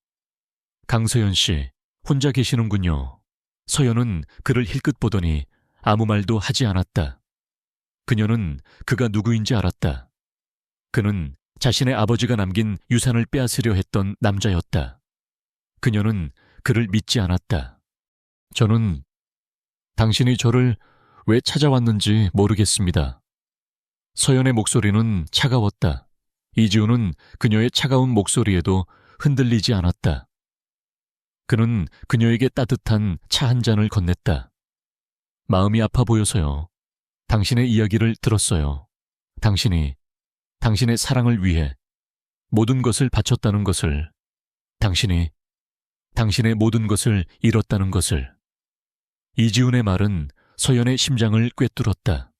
강서연 씨, 혼자 계시는군요. 서연은 그를 힐끗 보더니 아무 말도 하지 않았다. 그녀는 그가 누구인지 알았다. 그는 자신의 아버지가 남긴 유산을 빼앗으려 했던 남자였다. 그녀는 그를 믿지 않았다. 저는 당신이 저를 왜 찾아왔는지 모르겠습니다. 서연의 목소리는 차가웠다. 이지훈은 그녀의 차가운 목소리에도 흔들리지 않았다. 그는 그녀에게 따뜻한 차 한 잔을 건넸다. 마음이 아파 보여서요. 당신의 이야기를 들었어요. 당신의 사랑을 위해 모든 것을 바쳤다는 것을 당신의 모든 것을 잃었다는 것을. 이지훈의 말은 서연의 심장을 꿰뚫었다.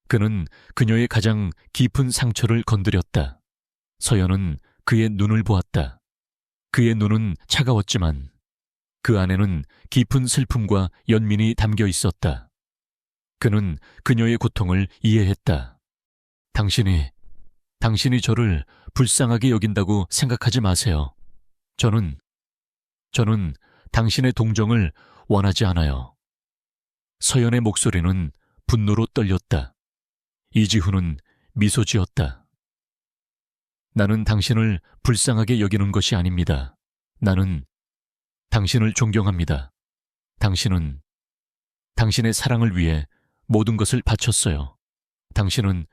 그는 그녀의 가장 깊은 상처를 건드렸다. 서연은 그의 눈을 보았다. 그의 눈은 차가웠지만 그 안에는 깊은 슬픔과 연민이 담겨 있었다. 그는 그녀의 고통을 이해했다. 당신이 저를 불쌍하게 여긴다고 생각하지 마세요. 저는 당신의 동정을 원하지 않아요. 서연의 목소리는 분노로 떨렸다. 이지훈은 미소 지었다. 나는 당신을 불쌍하게 여기는 것이 아닙니다. 나는 당신을 존경합니다. 당신은 당신의 사랑을 위해 모든 것을 바쳤어요. 당신은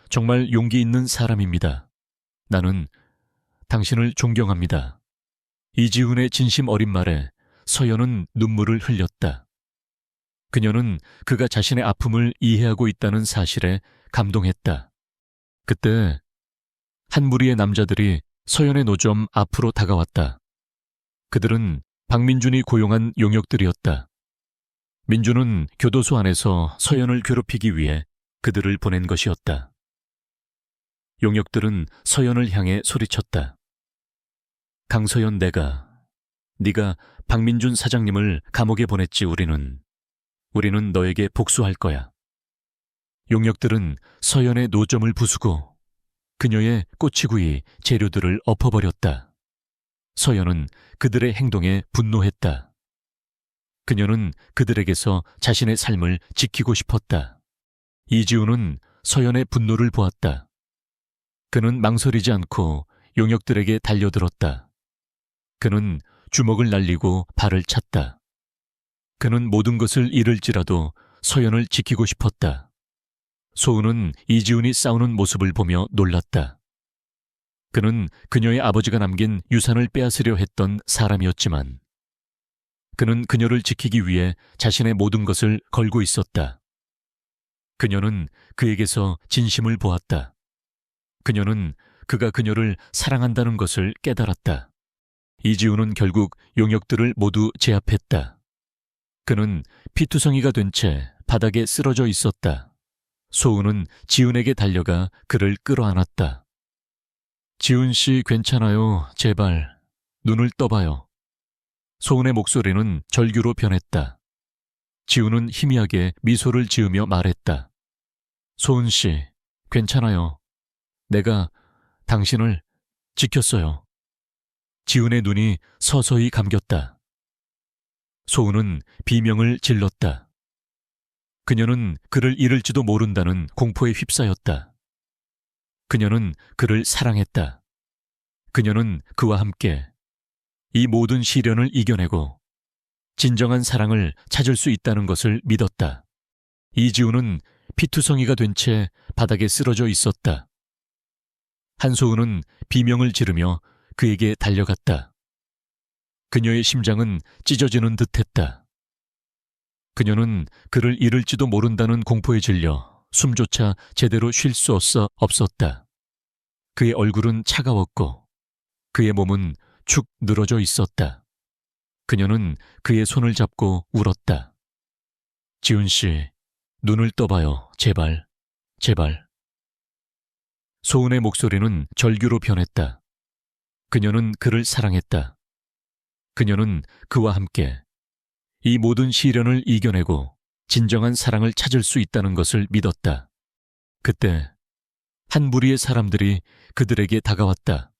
정말 용기 있는 사람입니다. 나는 당신을 존경합니다. 이지훈의 진심 어린 말에 서연은 눈물을 흘렸다. 그녀는 그가 자신의 아픔을 이해하고 있다는 사실에 감동했다. 그때 한 무리의 남자들이 서연의 노점 앞으로 다가왔다. 그들은 박민준이 고용한 용역들이었다. 민준은 교도소 안에서 서연을 괴롭히기 위해 그들을 보낸 것이었다. 용역들은 서연을 향해 소리쳤다. 강서연 네가 박민준 사장님을 감옥에 보냈지. 우리는 너에게 복수할 거야. 용역들은 서연의 노점을 부수고 그녀의 꼬치구이 재료들을 엎어버렸다. 서연은 그들의 행동에 분노했다. 그녀는 그들에게서 자신의 삶을 지키고 싶었다. 이지훈은 서연의 분노를 보았다. 그는 망설이지 않고 용역들에게 달려들었다. 그는 주먹을 날리고 발을 찼다. 그는 모든 것을 잃을지라도 서연을 지키고 싶었다. 소은은 이지훈이 싸우는 모습을 보며 놀랐다. 그는 그녀의 아버지가 남긴 유산을 빼앗으려 했던 사람이었지만 그는 그녀를 지키기 위해 자신의 모든 것을 걸고 있었다. 그녀는 그에게서 진심을 보았다. 그녀는 그가 그녀를 사랑한다는 것을 깨달았다. 이지훈은 결국 용역들을 모두 제압했다. 그는 피투성이가 된 채 바닥에 쓰러져 있었다. 소은은 지훈에게 달려가 그를 끌어안았다. 지훈 씨 괜찮아요. 제발 눈을 떠봐요. 소은의 목소리는 절규로 변했다. 지훈은 희미하게 미소를 지으며 말했다. 소은 씨, 괜찮아요. 내가 당신을 지켰어요. 지훈의 눈이 서서히 감겼다. 소은은 비명을 질렀다. 그녀는 그를 잃을지도 모른다는 공포에 휩싸였다. 그녀는 그를 사랑했다. 그녀는 그와 함께 이 모든 시련을 이겨내고 진정한 사랑을 찾을 수 있다는 것을 믿었다. 이지훈은 피투성이가 된 채 바닥에 쓰러져 있었다. 한소은은 비명을 지르며 그에게 달려갔다. 그녀의 심장은 찢어지는 듯했다. 그녀는 그를 잃을지도 모른다는 공포에 질려 숨조차 제대로 쉴 수 없었다. 그의 얼굴은 차가웠고 그의 몸은 축 늘어져 있었다. 그녀는 그의 손을 잡고 울었다. 지훈 씨, 눈을 떠봐요. 제발, 제발. 소은의 목소리는 절규로 변했다. 그녀는 그를 사랑했다. 그녀는 그와 함께 이 모든 시련을 이겨내고 진정한 사랑을 찾을 수 있다는 것을 믿었다. 그때 한 무리의 사람들이 그들에게 다가왔다.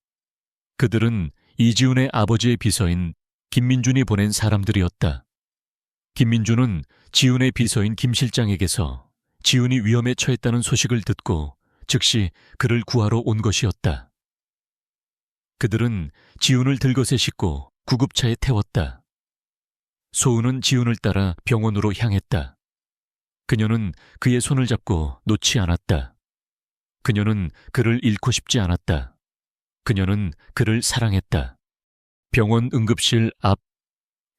그들은 이지훈의 아버지의 비서인 김민준이 보낸 사람들이었다. 김민준은 지훈의 비서인 김 실장에게서 지훈이 위험에 처했다는 소식을 듣고 즉시 그를 구하러 온 것이었다. 그들은 지훈을 들것에 싣고 구급차에 태웠다. 소은은 지훈을 따라 병원으로 향했다. 그녀는 그의 손을 잡고 놓지 않았다. 그녀는 그를 잃고 싶지 않았다. 그녀는 그를 사랑했다. 병원 응급실 앞,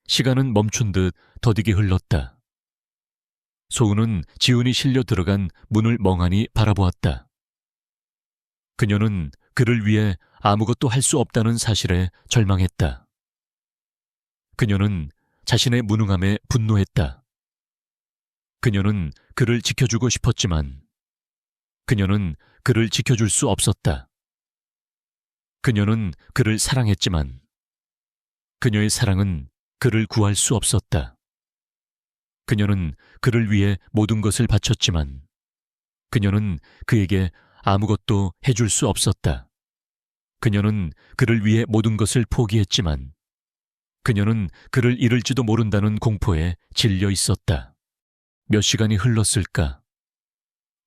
시간은 멈춘 듯 더디게 흘렀다. 소은은 지훈이 실려 들어간 문을 멍하니 바라보았다. 그녀는 그를 위해 아무것도 할 수 없다는 사실에 절망했다. 그녀는 자신의 무능함에 분노했다. 그녀는 그를 지켜주고 싶었지만 그녀는 그를 지켜줄 수 없었다. 그녀는 그를 사랑했지만 그녀의 사랑은 그를 구할 수 없었다. 그녀는 그를 위해 모든 것을 바쳤지만 그녀는 그에게 아무것도 해줄 수 없었다. 그녀는 그를 위해 모든 것을 포기했지만 그녀는 그를 잃을지도 모른다는 공포에 질려 있었다. 몇 시간이 흘렀을까?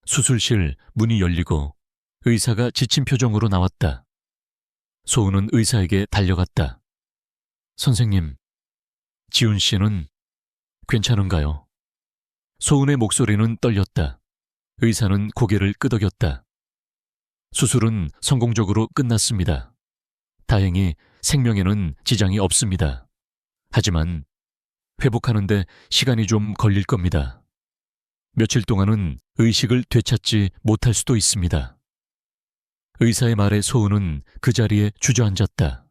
수술실 문이 열리고 의사가 지친 표정으로 나왔다. 소은은 의사에게 달려갔다. 선생님, 지훈 씨는 괜찮은가요? 소은의 목소리는 떨렸다. 의사는 고개를 끄덕였다. 수술은 성공적으로 끝났습니다. 다행히 생명에는 지장이 없습니다. 하지만 회복하는데 시간이 좀 걸릴 겁니다. 며칠 동안은 의식을 되찾지 못할 수도 있습니다. 의사의 말에 소은은 그 자리에 주저앉았다.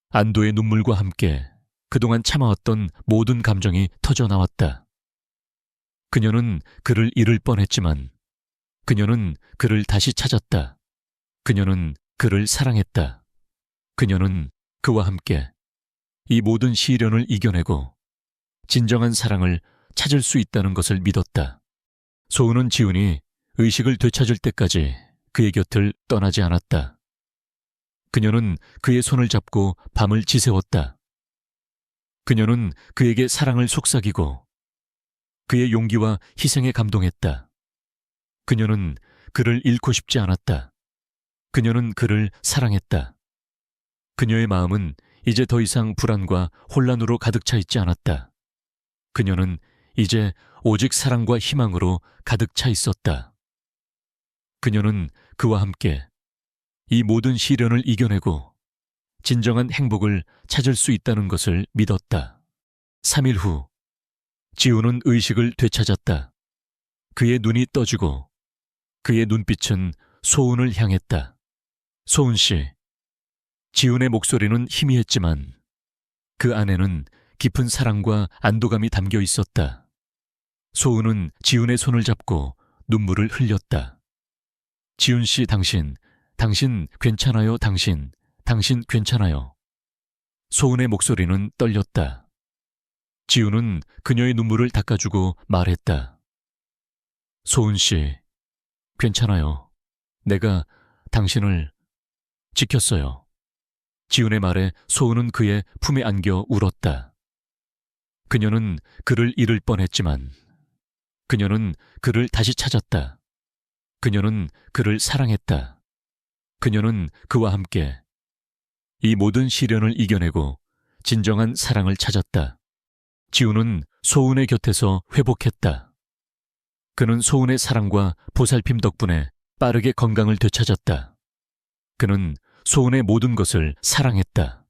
안도의 눈물과 함께 그동안 참아왔던 모든 감정이 터져나왔다. 그녀는 그를 잃을 뻔했지만 그녀는 그를 다시 찾았다. 그녀는 그를 사랑했다. 그녀는 그와 함께 이 모든 시련을 이겨내고 진정한 사랑을 찾을 수 있다는 것을 믿었다. 소은은 지훈이 의식을 되찾을 때까지 그의 곁을 떠나지 않았다. 그녀는 그의 손을 잡고 밤을 지새웠다. 그녀는 그에게 사랑을 속삭이고 그의 용기와 희생에 감동했다. 그녀는 그를 잃고 싶지 않았다. 그녀는 그를 사랑했다. 그녀의 마음은 이제 더 이상 불안과 혼란으로 가득 차 있지 않았다. 그녀는 이제 오직 사랑과 희망으로 가득 차 있었다. 그녀는 그와 함께 이 모든 시련을 이겨내고 진정한 행복을 찾을 수 있다는 것을 믿었다. 3일 후, 지훈은 의식을 되찾았다. 그의 눈이 떠지고 그의 눈빛은 소은을 향했다. 소은 씨, 지훈의 목소리는 희미했지만 그 안에는 깊은 사랑과 안도감이 담겨 있었다. 소은은 지훈의 손을 잡고 눈물을 흘렸다. 지훈 씨, 당신 괜찮아요, 당신 괜찮아요. 소은의 목소리는 떨렸다. 지훈은 그녀의 눈물을 닦아주고 말했다. 소은 씨, 괜찮아요. 내가 당신을 지켰어요. 지훈의 말에 소은은 그의 품에 안겨 울었다. 그녀는 그를 잃을 뻔했지만 그녀는 그를 다시 찾았다. 그녀는 그를 사랑했다. 그녀는 그와 함께 이 모든 시련을 이겨내고 진정한 사랑을 찾았다. 지훈은 소은의 곁에서 회복했다. 그는 소은의 사랑과 보살핌 덕분에 빠르게 건강을 되찾았다. 그는 소은의 모든 것을 사랑했다.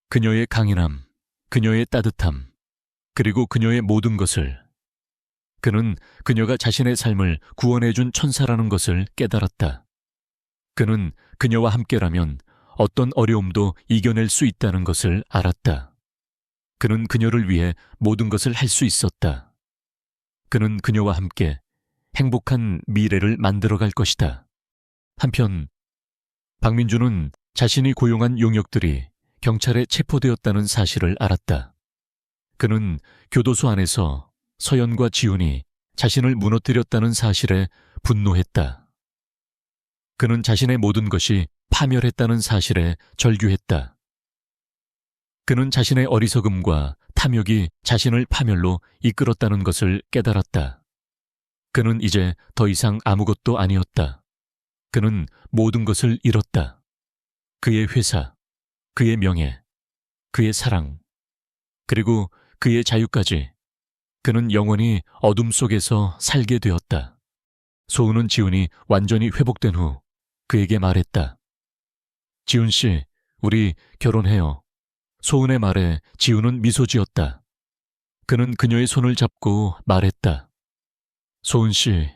그녀의 강인함, 그녀의 따뜻함, 그리고 그녀의 모든 것을. 그는 그녀가 자신의 삶을 구원해준 천사라는 것을 깨달았다. 그는 그녀와 함께라면 어떤 어려움도 이겨낼 수 있다는 것을 알았다. 그는 그녀를 위해 모든 것을 할 수 있었다. 그는 그녀와 함께 행복한 미래를 만들어갈 것이다. 한편 박민주는 자신이 고용한 용역들이 경찰에 체포되었다는 사실을 알았다. 그는 교도소 안에서 서연과 지훈이 자신을 무너뜨렸다는 사실에 분노했다. 그는 자신의 모든 것이 파멸했다는 사실에 절규했다. 그는 자신의 어리석음과 탐욕이 자신을 파멸로 이끌었다는 것을 깨달았다. 그는 이제 더 이상 아무것도 아니었다. 그는 모든 것을 잃었다. 그의 회사, 그의 명예, 그의 사랑, 그리고 그의 자유까지. 그는 영원히 어둠 속에서 살게 되었다. 소은은 지훈이 완전히 회복된 후 그에게 말했다. 지훈 씨, 우리 결혼해요. 소은의 말에 지훈은 미소 지었다. 그는 그녀의 손을 잡고 말했다. 소은 씨,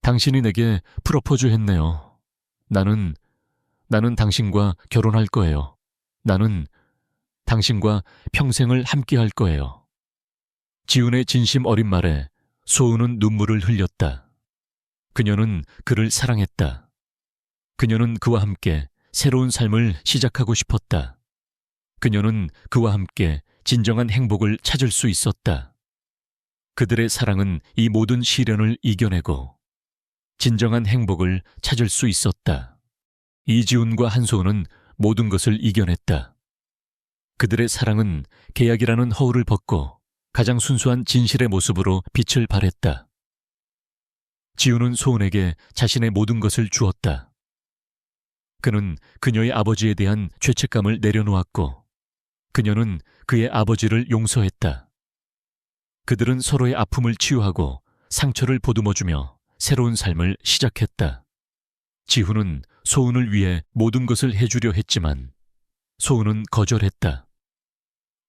당신이 내게 프로포즈 했네요. 나는 당신과 결혼할 거예요. 나는 당신과 평생을 함께할 거예요. 지훈의 진심 어린 말에 소은은 눈물을 흘렸다. 그녀는 그를 사랑했다. 그녀는 그와 함께 새로운 삶을 시작하고 싶었다. 그녀는 그와 함께 진정한 행복을 찾을 수 있었다. 그들의 사랑은 이 모든 시련을 이겨내고 진정한 행복을 찾을 수 있었다. 이지훈과 한소은은 모든 것을 이겨냈다. 그들의 사랑은 계약이라는 허울을 벗고 가장 순수한 진실의 모습으로 빛을 발했다. 지훈은 소은에게 자신의 모든 것을 주었다. 그는 그녀의 아버지에 대한 죄책감을 내려놓았고 그녀는 그의 아버지를 용서했다. 그들은 서로의 아픔을 치유하고 상처를 보듬어주며 새로운 삶을 시작했다. 지훈은 소은을 위해 모든 것을 해주려 했지만 소은은 거절했다.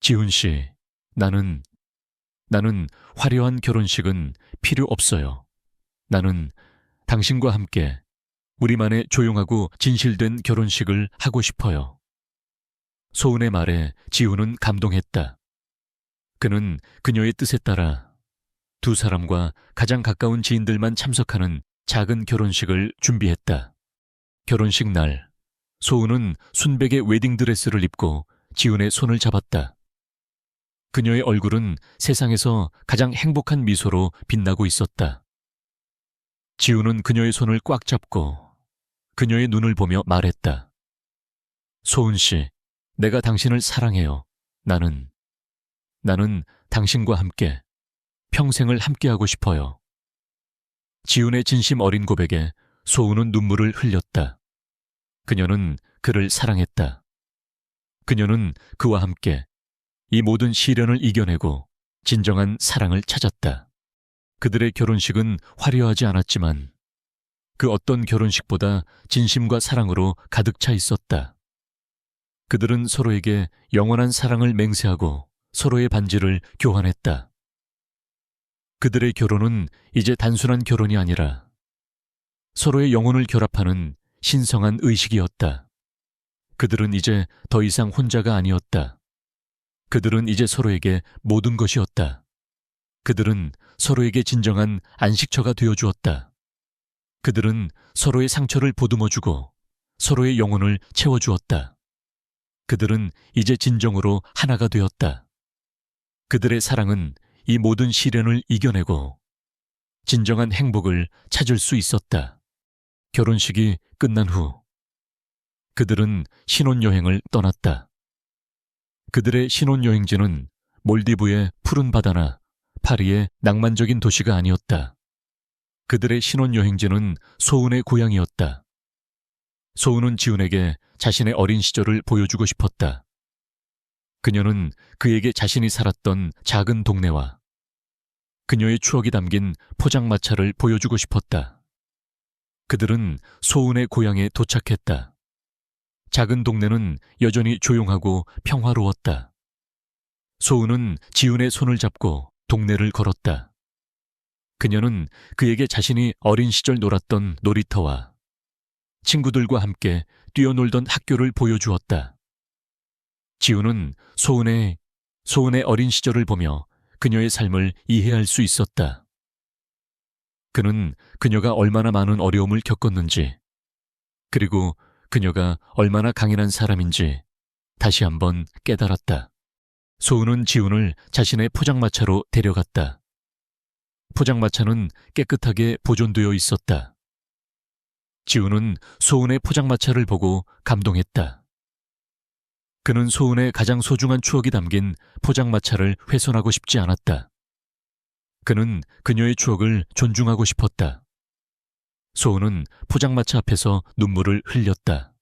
지훈 씨, 나는 화려한 결혼식은 필요 없어요. 나는 당신과 함께 우리만의 조용하고 진실된 결혼식을 하고 싶어요. 소은의 말에 지훈은 감동했다. 그는 그녀의 뜻에 따라 두 사람과 가장 가까운 지인들만 참석하는 작은 결혼식을 준비했다. 결혼식 날, 소은은 순백의 웨딩드레스를 입고 지훈의 손을 잡았다. 그녀의 얼굴은 세상에서 가장 행복한 미소로 빛나고 있었다. 지훈은 그녀의 손을 꽉 잡고 그녀의 눈을 보며 말했다. 소은 씨, 내가 당신을 사랑해요. 나는 당신과 함께 평생을 함께하고 싶어요. 지훈의 진심 어린 고백에 소은은 눈물을 흘렸다. 그녀는 그를 사랑했다. 그녀는 그와 함께 이 모든 시련을 이겨내고 진정한 사랑을 찾았다. 그들의 결혼식은 화려하지 않았지만 그 어떤 결혼식보다 진심과 사랑으로 가득 차 있었다. 그들은 서로에게 영원한 사랑을 맹세하고 서로의 반지를 교환했다. 그들의 결혼은 이제 단순한 결혼이 아니라 서로의 영혼을 결합하는 신성한 의식이었다. 그들은 이제 더 이상 혼자가 아니었다. 그들은 이제 서로에게 모든 것이었다. 그들은 서로에게 진정한 안식처가 되어주었다. 그들은 서로의 상처를 보듬어주고 서로의 영혼을 채워주었다. 그들은 이제 진정으로 하나가 되었다. 그들의 사랑은 이 모든 시련을 이겨내고 진정한 행복을 찾을 수 있었다. 결혼식이 끝난 후 그들은 신혼여행을 떠났다. 그들의 신혼여행지는 몰디브의 푸른 바다나 파리의 낭만적인 도시가 아니었다. 그들의 신혼여행지는 소은의 고향이었다. 소은은 지훈에게 자신의 어린 시절을 보여주고 싶었다. 그녀는 그에게 자신이 살았던 작은 동네와 그녀의 추억이 담긴 포장마차를 보여주고 싶었다. 그들은 소은의 고향에 도착했다. 작은 동네는 여전히 조용하고 평화로웠다. 소은은 지훈의 손을 잡고 동네를 걸었다. 그녀는 그에게 자신이 어린 시절 놀았던 놀이터와 친구들과 함께 뛰어놀던 학교를 보여주었다. 지훈은 소은의 어린 시절을 보며 그녀의 삶을 이해할 수 있었다. 그는 그녀가 얼마나 많은 어려움을 겪었는지, 그리고 그녀가 얼마나 강인한 사람인지 다시 한번 깨달았다. 소은은 지훈을 자신의 포장마차로 데려갔다. 포장마차는 깨끗하게 보존되어 있었다. 지훈은 소은의 포장마차를 보고 감동했다. 그는 소은의 가장 소중한 추억이 담긴 포장마차를 훼손하고 싶지 않았다. 그는 그녀의 추억을 존중하고 싶었다. 소은은 포장마차 앞에서 눈물을 흘렸다.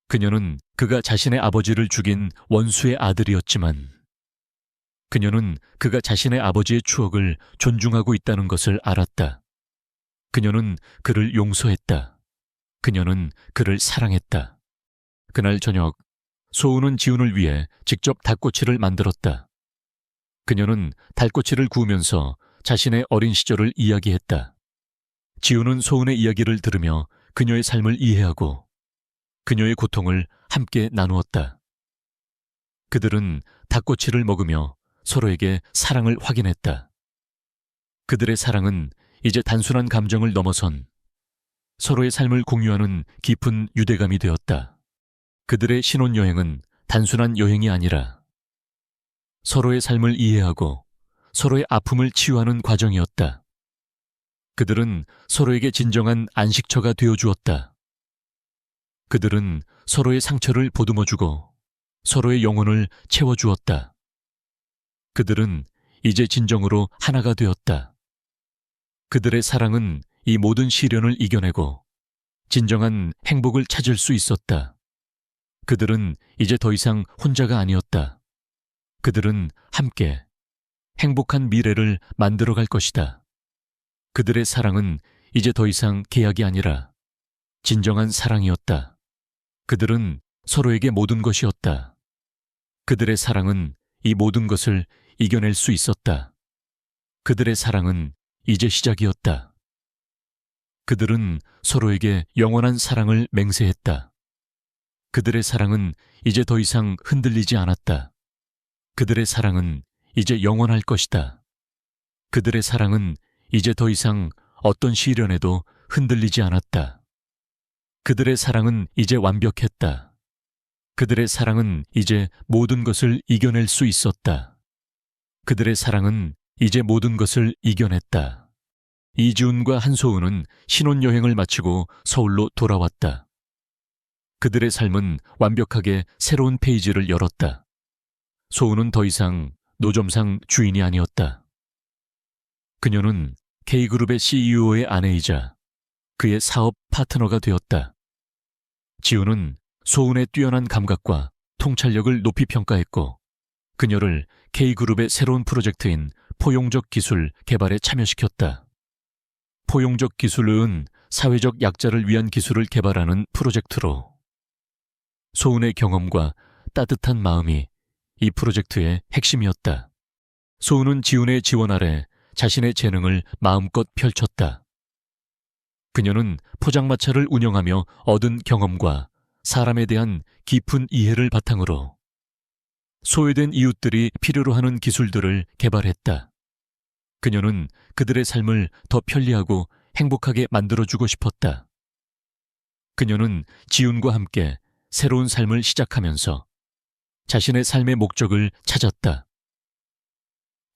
그녀는 그가 자신의 아버지를 죽인 원수의 아들이었지만 그녀는 그가 자신의 아버지의 추억을 존중하고 있다는 것을 알았다. 그녀는 그를 용서했다. 그녀는 그를 사랑했다. 그날 저녁 소은은 지훈을 위해 직접 닭꼬치를 만들었다. 그녀는 닭꼬치를 구우면서 자신의 어린 시절을 이야기했다. 지훈은 소은의 이야기를 들으며 그녀의 삶을 이해하고 그녀의 고통을 함께 나누었다. 그들은 닭꼬치를 먹으며 서로에게 사랑을 확인했다. 그들의 사랑은 이제 단순한 감정을 넘어선 서로의 삶을 공유하는 깊은 유대감이 되었다. 그들의 신혼여행은 단순한 여행이 아니라 서로의 삶을 이해하고 서로의 아픔을 치유하는 과정이었다. 그들은 서로에게 진정한 안식처가 되어주었다. 그들은 서로의 상처를 보듬어주고 서로의 영혼을 채워주었다. 그들은 이제 진정으로 하나가 되었다. 그들의 사랑은 이 모든 시련을 이겨내고 진정한 행복을 찾을 수 있었다. 그들은 이제 더 이상 혼자가 아니었다. 그들은 함께 행복한 미래를 만들어갈 것이다. 그들의 사랑은 이제 더 이상 계약이 아니라 진정한 사랑이었다. 그들은 서로에게 모든 것이었다. 그들의 사랑은 이 모든 것을 이겨낼 수 있었다. 그들의 사랑은 이제 시작이었다. 그들은 서로에게 영원한 사랑을 맹세했다. 그들의 사랑은 이제 더 이상 흔들리지 않았다. 그들의 사랑은 이제 영원할 것이다. 그들의 사랑은 이제 더 이상 어떤 시련에도 흔들리지 않았다. 그들의 사랑은 이제 완벽했다. 그들의 사랑은 이제 모든 것을 이겨낼 수 있었다. 그들의 사랑은 이제 모든 것을 이겨냈다. 이지훈과 한소은은 신혼여행을 마치고 서울로 돌아왔다. 그들의 삶은 완벽하게 새로운 페이지를 열었다. 소은은 더 이상 노점상 주인이 아니었다. 그녀는 K그룹의 CEO의 아내이자 그의 사업 파트너가 되었다. 지훈은 소은의 뛰어난 감각과 통찰력을 높이 평가했고 그녀를 K그룹의 새로운 프로젝트인 포용적 기술 개발에 참여시켰다. 포용적 기술은 사회적 약자를 위한 기술을 개발하는 프로젝트로 소은의 경험과 따뜻한 마음이 이 프로젝트의 핵심이었다. 소은은 지훈의 지원 아래 자신의 재능을 마음껏 펼쳤다. 그녀는 포장마차를 운영하며 얻은 경험과 사람에 대한 깊은 이해를 바탕으로 소외된 이웃들이 필요로 하는 기술들을 개발했다. 그녀는 그들의 삶을 더 편리하고 행복하게 만들어주고 싶었다. 그녀는 지훈과 함께 새로운 삶을 시작하면서 자신의 삶의 목적을 찾았다.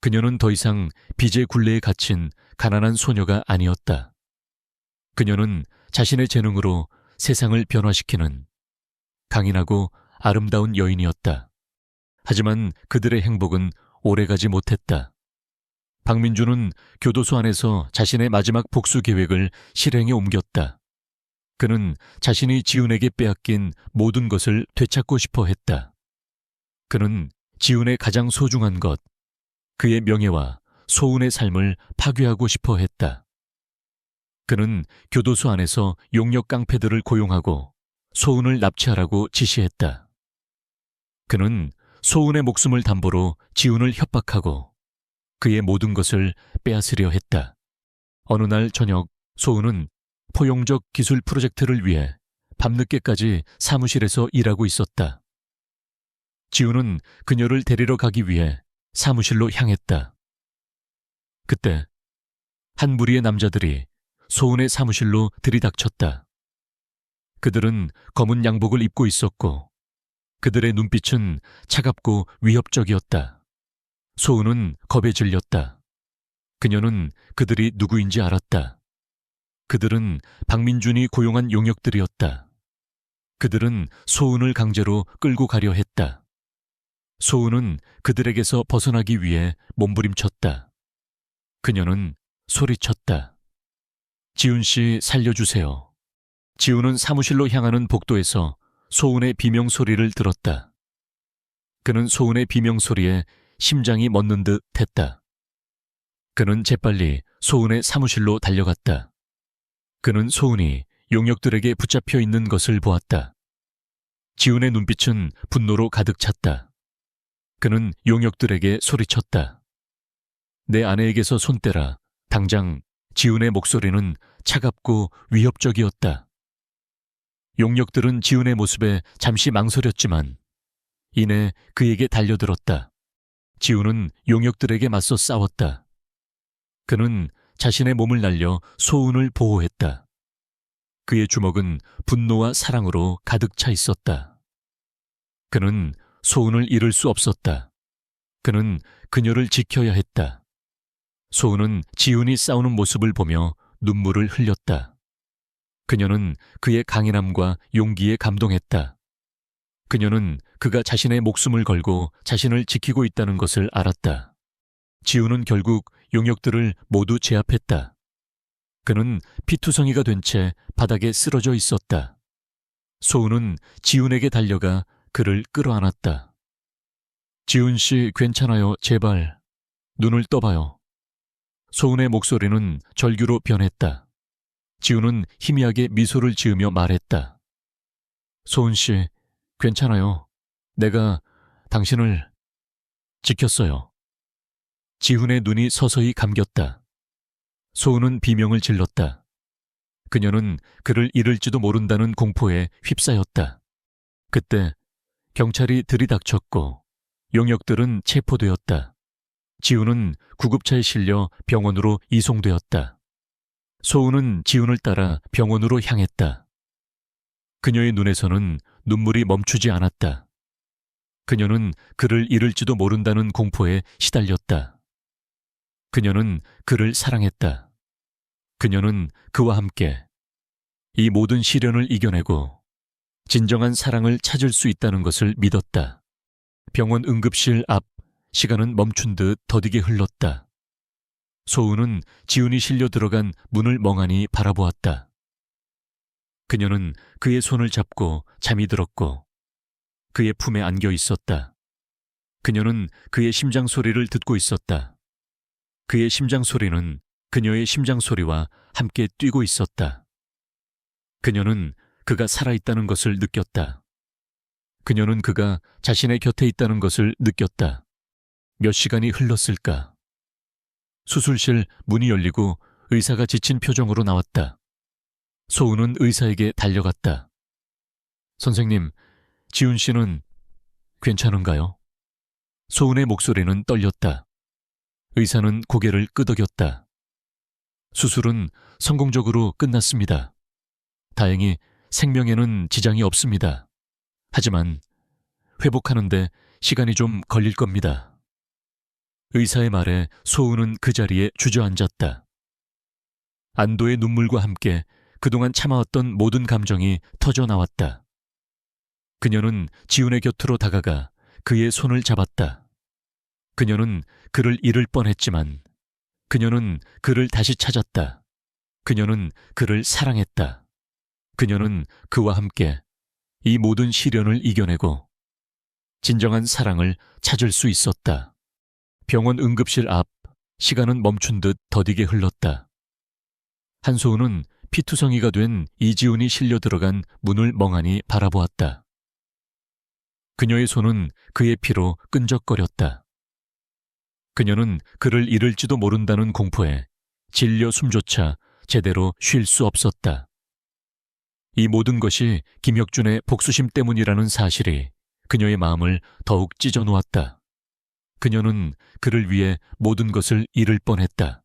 그녀는 더 이상 빚의 굴레에 갇힌 가난한 소녀가 아니었다. 그녀는 자신의 재능으로 세상을 변화시키는 강인하고 아름다운 여인이었다. 하지만 그들의 행복은 오래가지 못했다. 박민주는 교도소 안에서 자신의 마지막 복수 계획을 실행에 옮겼다. 그는 자신이 지훈에게 빼앗긴 모든 것을 되찾고 싶어 했다. 그는 지훈의 가장 소중한 것, 그의 명예와 소은의 삶을 파괴하고 싶어 했다. 그는 교도소 안에서 용역 깡패들을 고용하고 소은을 납치하라고 지시했다. 그는 소은의 목숨을 담보로 지훈을 협박하고 그의 모든 것을 빼앗으려 했다. 어느 날 저녁 소은은 포용적 기술 프로젝트를 위해 밤늦게까지 사무실에서 일하고 있었다. 지훈은 그녀를 데리러 가기 위해 사무실로 향했다. 그때 한 무리의 남자들이 소은의 사무실로 들이닥쳤다. 그들은 검은 양복을 입고 있었고 그들의 눈빛은 차갑고 위협적이었다. 소은은 겁에 질렸다. 그녀는 그들이 누구인지 알았다. 그들은 박민준이 고용한 용역들이었다. 그들은 소은을 강제로 끌고 가려 했다. 소은은 그들에게서 벗어나기 위해 몸부림쳤다. 그녀는 소리쳤다. 지훈 씨 살려주세요. 지훈은 사무실로 향하는 복도에서 소은의 비명소리를 들었다. 그는 소은의 비명소리에 심장이 멎는 듯 했다. 그는 재빨리 소은의 사무실로 달려갔다. 그는 소은이 용역들에게 붙잡혀 있는 것을 보았다. 지훈의 눈빛은 분노로 가득 찼다. 그는 용역들에게 소리쳤다. 내 아내에게서 손 떼라. 당장. 지훈의 목소리는 차갑고 위협적이었다. 용역들은 지훈의 모습에 잠시 망설였지만 이내 그에게 달려들었다. 지우는 용역들에게 맞서 싸웠다. 그는 자신의 몸을 날려 소운을 보호했다. 그의 주먹은 분노와 사랑으로 가득 차 있었다. 그는 소운을 잃을 수 없었다. 그는 그녀를 지켜야 했다. 소운은 지훈이 싸우는 모습을 보며 눈물을 흘렸다. 그녀는 그의 강인함과 용기에 감동했다. 그녀는 그가 자신의 목숨을 걸고 자신을 지키고 있다는 것을 알았다. 지훈은 결국 용역들을 모두 제압했다. 그는 피투성이가 된 채 바닥에 쓰러져 있었다. 소운은 지훈에게 달려가 그를 끌어안았다. 지훈 씨 괜찮아요. 제발 눈을 떠봐요. 소운의 목소리는 절규로 변했다. 지훈은 희미하게 미소를 지으며 말했다. 소운 씨 괜찮아요. 내가 당신을 지켰어요. 지훈의 눈이 서서히 감겼다. 소운은 비명을 질렀다. 그녀는 그를 잃을지도 모른다는 공포에 휩싸였다. 그때 경찰이 들이닥쳤고 용역들은 체포되었다. 지훈은 구급차에 실려 병원으로 이송되었다. 소운은 지훈을 따라 병원으로 향했다. 그녀의 눈에서는 눈물이 멈추지 않았다. 그녀는 그를 잃을지도 모른다는 공포에 시달렸다. 그녀는 그를 사랑했다. 그녀는 그와 함께 이 모든 시련을 이겨내고 진정한 사랑을 찾을 수 있다는 것을 믿었다. 병원 응급실 앞 시간은 멈춘 듯 더디게 흘렀다. 소은은 지훈이 실려 들어간 문을 멍하니 바라보았다. 그녀는 그의 손을 잡고 잠이 들었고 그의 품에 안겨 있었다. 그녀는 그의 심장 소리를 듣고 있었다. 그의 심장 소리는 그녀의 심장 소리와 함께 뛰고 있었다. 그녀는 그가 살아있다는 것을 느꼈다. 그녀는 그가 자신의 곁에 있다는 것을 느꼈다. 몇 시간이 흘렀을까? 수술실 문이 열리고 의사가 지친 표정으로 나왔다. 소은은 의사에게 달려갔다. 선생님, 지훈 씨는 괜찮은가요? 소은의 목소리는 떨렸다. 의사는 고개를 끄덕였다. 수술은 성공적으로 끝났습니다. 다행히 생명에는 지장이 없습니다. 하지만 회복하는데 시간이 좀 걸릴 겁니다. 의사의 말에 소은은 그 자리에 주저앉았다. 안도의 눈물과 함께 그동안 참아왔던 모든 감정이 터져 나왔다. 그녀는 지훈의 곁으로 다가가 그의 손을 잡았다. 그녀는 그를 잃을 뻔했지만 그녀는 그를 다시 찾았다. 그녀는 그를 사랑했다. 그녀는 그와 함께 이 모든 시련을 이겨내고 진정한 사랑을 찾을 수 있었다. 병원 응급실 앞 시간은 멈춘 듯 더디게 흘렀다. 한소은은 피투성이가 된 이지훈이 실려 들어간 문을 멍하니 바라보았다. 그녀의 손은 그의 피로 끈적거렸다. 그녀는 그를 잃을지도 모른다는 공포에 질려 숨조차 제대로 쉴 수 없었다. 이 모든 것이 김혁준의 복수심 때문이라는 사실이 그녀의 마음을 더욱 찢어 놓았다. 그녀는 그를 위해 모든 것을 잃을 뻔했다.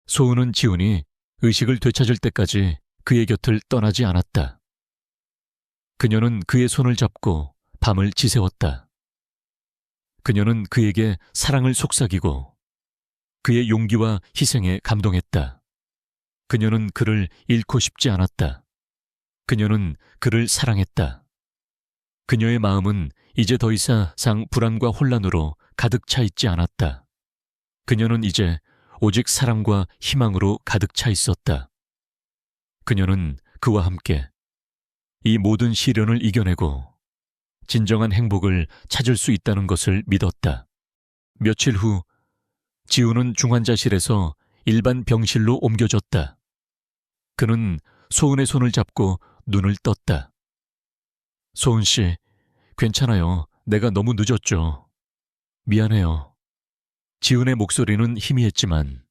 소은은 지훈이 의식을 되찾을 때까지 그의 곁을 떠나지 않았다. 그녀는 그의 손을 잡고 밤을 지새웠다. 그녀는 그에게 사랑을 속삭이고 그의 용기와 희생에 감동했다. 그녀는 그를 잃고 싶지 않았다. 그녀는 그를 사랑했다. 그녀의 마음은 이제 더 이상 불안과 혼란으로 가득 차 있지 않았다. 그녀는 이제 오직 사랑과 희망으로 가득 차 있었다. 그녀는 그와 함께 이 모든 시련을 이겨내고 진정한 행복을 찾을 수 있다는 것을 믿었다. 며칠 후 지훈은 중환자실에서 일반 병실로 옮겨졌다. 그는 소은의 손을 잡고 눈을 떴다. 소은 씨, 괜찮아요. 내가 너무 늦었죠. 미안해요. 지훈의 목소리는 희미했지만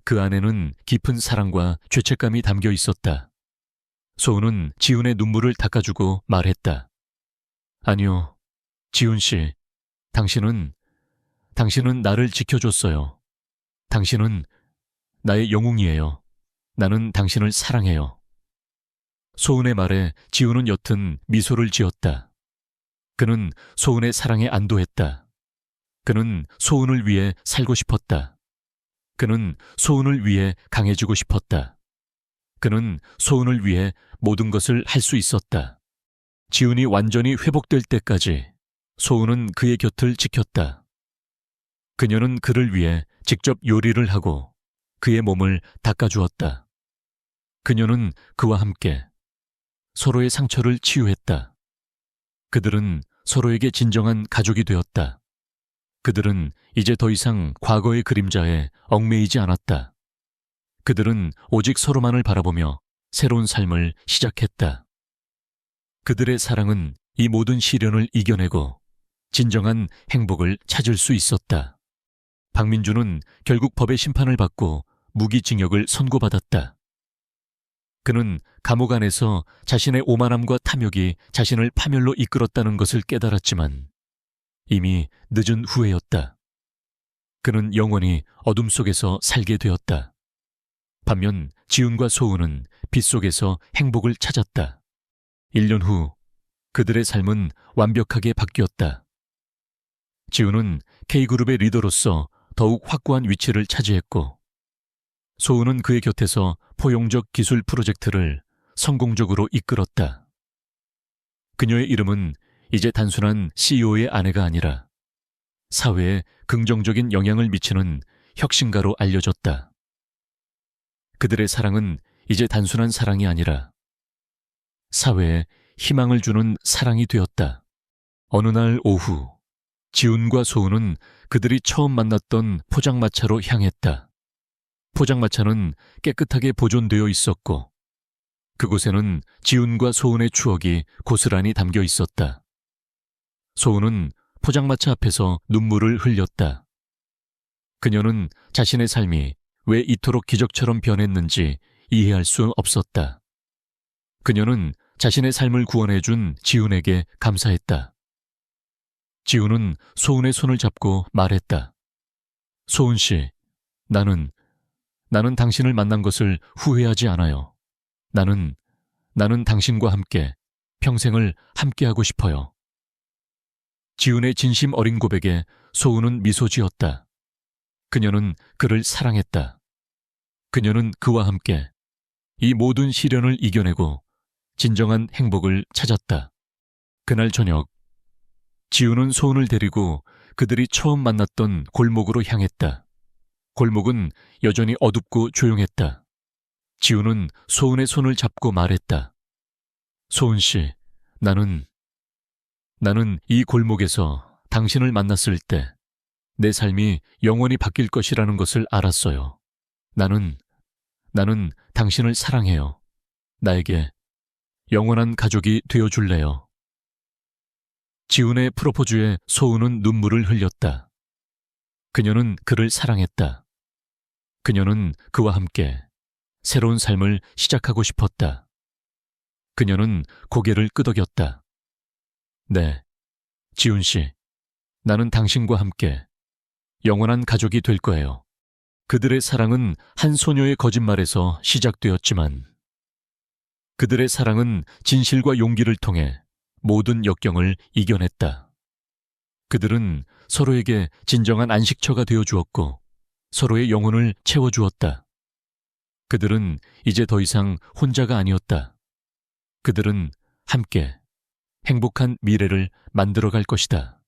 그 안에는 깊은 사랑과 죄책감이 담겨 있었다. 소은은 지훈의 눈물을 닦아주고 말했다. 아니요. 지훈 씨, 당신은 나를 지켜줬어요. 당신은 나의 영웅이에요. 나는 당신을 사랑해요. 소은의 말에 지훈은 옅은 미소를 지었다. 그는 소은의 사랑에 안도했다. 그는 소은을 위해 살고 싶었다. 그는 소은을 위해 강해지고 싶었다. 그는 소은을 위해 모든 것을 할 수 있었다. 지훈이 완전히 회복될 때까지 소은은 그의 곁을 지켰다. 그녀는 그를 위해 직접 요리를 하고 그의 몸을 닦아주었다. 그녀는 그와 함께 서로의 상처를 치유했다. 그들은 서로에게 진정한 가족이 되었다. 그들은 이제 더 이상 과거의 그림자에 얽매이지 않았다. 그들은 오직 서로만을 바라보며 새로운 삶을 시작했다. 그들의 사랑은 이 모든 시련을 이겨내고 진정한 행복을 찾을 수 있었다. 박민주는 결국 법의 심판을 받고 무기징역을 선고받았다. 그는 감옥 안에서 자신의 오만함과 탐욕이 자신을 파멸로 이끌었다는 것을 깨달았지만 이미 늦은 후에였다. 그는 영원히 어둠 속에서 살게 되었다. 반면 지훈과 소은은 빛 속에서 행복을 찾았다. 1년 후 그들의 삶은 완벽하게 바뀌었다. 지훈은 K그룹의 리더로서 더욱 확고한 위치를 차지했고 소은은 그의 곁에서 포용적 기술 프로젝트를 성공적으로 이끌었다. 그녀의 이름은 이제 단순한 CEO의 아내가 아니라 사회에 긍정적인 영향을 미치는 혁신가로 알려졌다. 그들의 사랑은 이제 단순한 사랑이 아니라 사회에 희망을 주는 사랑이 되었다. 어느 날 오후, 지훈과 소은은 그들이 처음 만났던 포장마차로 향했다. 포장마차는 깨끗하게 보존되어 있었고 그곳에는 지훈과 소은의 추억이 고스란히 담겨 있었다. 소은은 포장마차 앞에서 눈물을 흘렸다. 그녀는 자신의 삶이 왜 이토록 기적처럼 변했는지 이해할 수 없었다. 그녀는 자신의 삶을 구원해준 지훈에게 감사했다. 지훈은 소은의 손을 잡고 말했다. 소은 씨, 나는 당신을 만난 것을 후회하지 않아요. 나는 당신과 함께 평생을 함께하고 싶어요. 지훈의 진심 어린 고백에 소은은 미소 지었다. 그녀는 그를 사랑했다. 그녀는 그와 함께 이 모든 시련을 이겨내고 진정한 행복을 찾았다. 그날 저녁, 지훈은 소은을 데리고 그들이 처음 만났던 골목으로 향했다. 골목은 여전히 어둡고 조용했다. 지훈은 소은의 손을 잡고 말했다. 소은 씨, 나는 이 골목에서 당신을 만났을 때 내 삶이 영원히 바뀔 것이라는 것을 알았어요. 나는 당신을 사랑해요. 나에게 영원한 가족이 되어줄래요. 지훈의 프로포즈에 소은은 눈물을 흘렸다. 그녀는 그를 사랑했다. 그녀는 그와 함께 새로운 삶을 시작하고 싶었다. 그녀는 고개를 끄덕였다. 네, 지훈 씨, 나는 당신과 함께 영원한 가족이 될 거예요. 그들의 사랑은 한 소녀의 거짓말에서 시작되었지만 그들의 사랑은 진실과 용기를 통해 모든 역경을 이겨냈다. 그들은 서로에게 진정한 안식처가 되어 주었고 서로의 영혼을 채워주었다. 그들은 이제 더 이상 혼자가 아니었다. 그들은 함께 행복한 미래를 만들어갈 것이다.